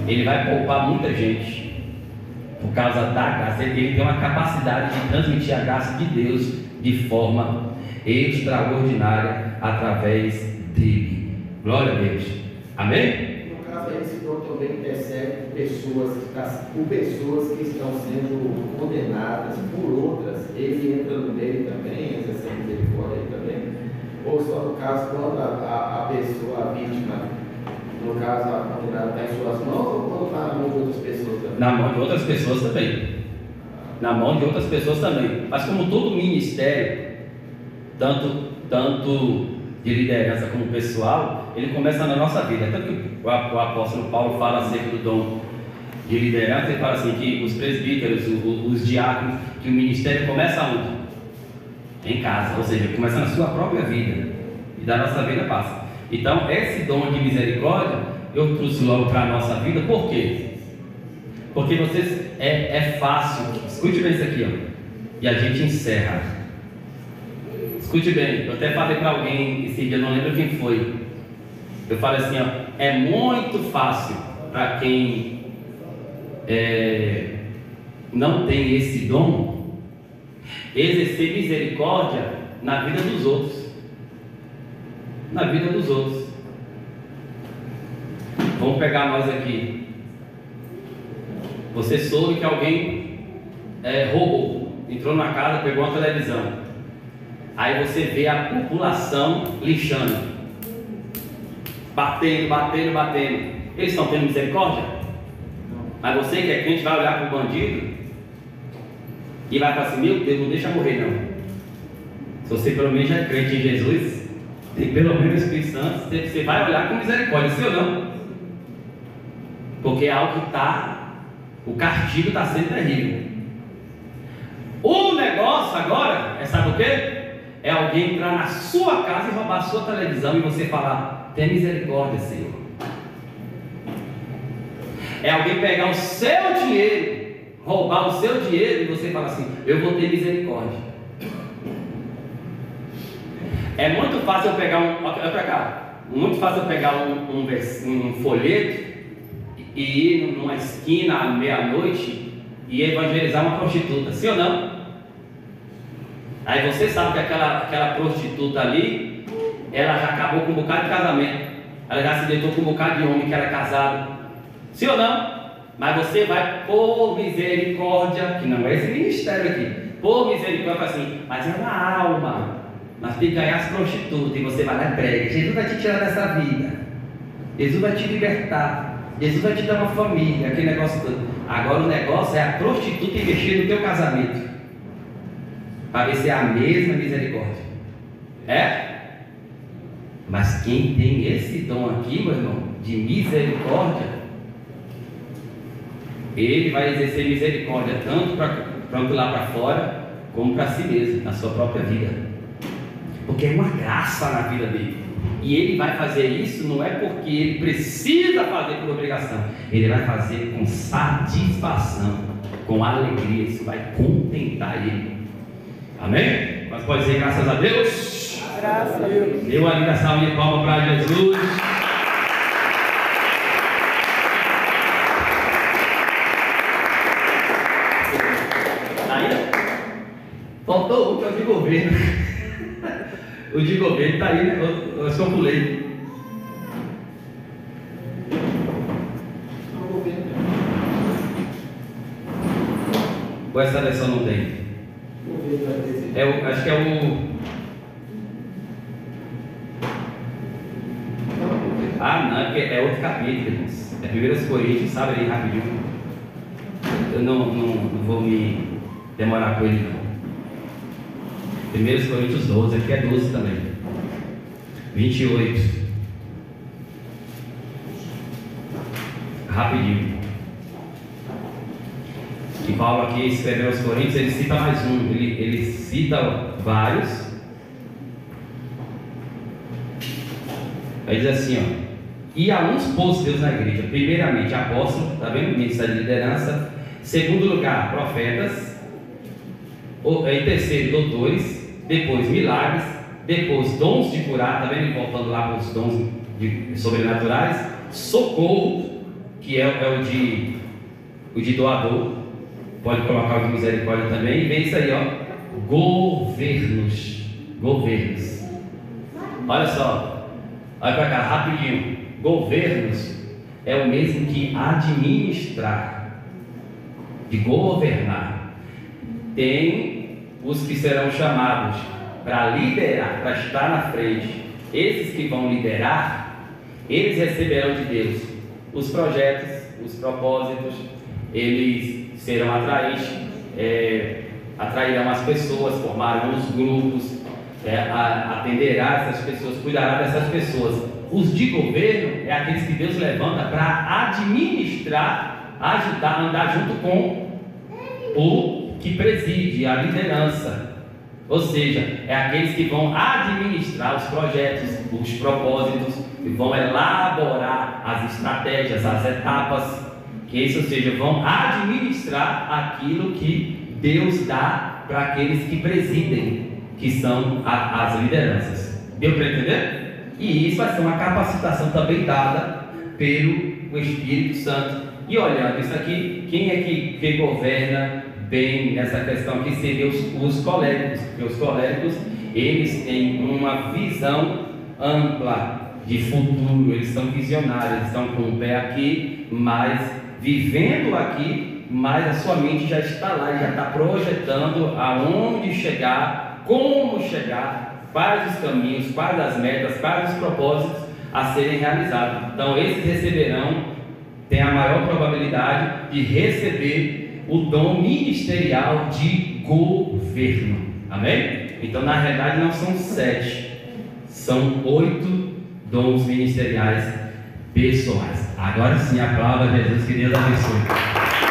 ele vai poupar muita gente por causa da graça. Ele tem uma capacidade de transmitir a graça de Deus de forma extraordinária através dele. Glória a Deus. Amém? No caso aí, esse dom também intercede por pessoas que estão sendo condenadas por outras. Ele entra no meio também, exercendo misericórdia aí também. Ou só no caso quando a pessoa, a vítima, no caso a condenada está em suas mãos, ou quando está na mão de outras pessoas também? Na mão de outras pessoas também. Na mão de outras pessoas também. Mas como todo ministério, tanto de liderança como pessoal, ele começa na nossa vida. Tanto que o apóstolo Paulo fala acerca do dom de liderança, ele fala assim, que os presbíteros, os diáconos, que o ministério começa onde? Em casa, ou seja, começa na sua própria vida, e da nossa vida passa. Então, esse dom de misericórdia, eu trouxe logo para a nossa vida. Por quê? Porque vocês, é fácil, escute bem isso aqui, ó, e a gente encerra. Escute bem, eu até falei para alguém esse dia, eu não lembro quem foi. Eu falei assim, ó, é muito fácil para quem não tem esse dom exercer misericórdia na vida dos outros. Na vida dos outros. Vamos pegar nós aqui. Você soube que alguém roubou, entrou na casa, pegou uma televisão. Aí você vê a população lixando, batendo. Eles estão tendo misericórdia? Mas você que é crente vai olhar para o bandido e vai falar assim, meu Deus, não deixa morrer não. Se você pelo menos já é crente em Jesus, tem pelo menos o Espírito Santo, você vai olhar com misericórdia, sim ou não? Porque é algo que o castigo está sendo terrível. O negócio agora, sabe o quê? É alguém entrar na sua casa e roubar a sua televisão e você falar, tem misericórdia, Senhor. É alguém pegar o seu dinheiro, roubar o seu dinheiro e você falar assim, eu vou ter misericórdia. É muito fácil eu pegar um folheto e ir numa esquina à meia-noite e evangelizar uma prostituta, sim ou não? Aí você sabe que aquela prostituta ali, ela já acabou com um bocado de casamento, ela já se deitou com um bocado de homem que era casado, sim ou não? Mas você vai por misericórdia, que não é esse ministério aqui, por misericórdia, assim, mas é uma alma, mas tem que ganhar as prostitutas, e você vai lá e prega, Jesus vai te tirar dessa vida, Jesus vai te libertar, Jesus vai te dar uma família, aquele negócio todo. Agora o negócio é a prostituta investir no teu casamento, para ver se é a mesma misericórdia. Mas quem tem esse dom aqui, meu irmão, de misericórdia, ele vai exercer misericórdia tanto lá para fora, como para si mesmo, na sua própria vida. Porque é uma graça na vida dele. E ele vai fazer isso não é porque ele precisa fazer por obrigação, ele vai fazer com satisfação, com alegria. Isso vai contentar ele. Amém? Mas pode dizer graças a Deus. Graças a Deus. Deu ali a salva de palma para Jesus. Ainda? Faltou um que é o de governo. O de governo está aí, né? Eu só pulei. Ou essa versão não tem? acho que é o. Ah, não, é outro capítulo, irmãos. É 1 Coríntios, sabe aí rapidinho. Eu não vou me demorar com ele, não. 1 Coríntios 12, aqui é 12 também. 28. Rapidinho. Que Paulo aqui escreveu aos Coríntios, ele cita mais um, ele cita vários. Aí diz assim, ó. E a uns pôs Deus na igreja, primeiramente apóstolo, está vendo? Ministério de liderança. Segundo lugar, profetas. Em terceiro, doutores. Depois, milagres. Depois, dons de curar, está vendo? Voltando lá para os dons sobrenaturais. Socorro, que é o de doador. Pode colocar o de misericórdia também. E vem isso aí, ó. Governos. Olha só. Olha para cá, rapidinho. Governos é o mesmo que administrar, de governar. Tem os que serão chamados para liderar, para estar na frente. Esses que vão liderar, eles receberão de Deus os projetos, os propósitos, eles serão atraentes, atrairão as pessoas, formarão os grupos, atenderá essas pessoas, cuidará dessas pessoas. Os de governo é aqueles que Deus levanta para administrar, ajudar, andar junto com o que preside, a liderança. Ou seja, é aqueles que vão administrar os projetos, os propósitos, e vão elaborar as estratégias, as etapas, ou seja, vão administrar aquilo que Deus dá para aqueles que presidem, que são as lideranças. Deu para entender? E isso vai ser uma capacitação também dada pelo Espírito Santo. E olhando isso aqui, quem é que governa bem nessa questão aqui seria os coléricos, porque os coléricos, eles têm uma visão ampla de futuro, eles são visionários, eles estão com o pé aqui, mas vivendo aqui, mas a sua mente já está lá, já está projetando aonde chegar, como chegar, quais os caminhos, quais as metas, quais os propósitos a serem realizados. Então esses receberão, tem a maior probabilidade de receber o dom ministerial de governo. Amém? Então na realidade não são 7, são 8 dons ministeriais pessoais. Agora sim, aplauda Jesus, que Deus abençoe.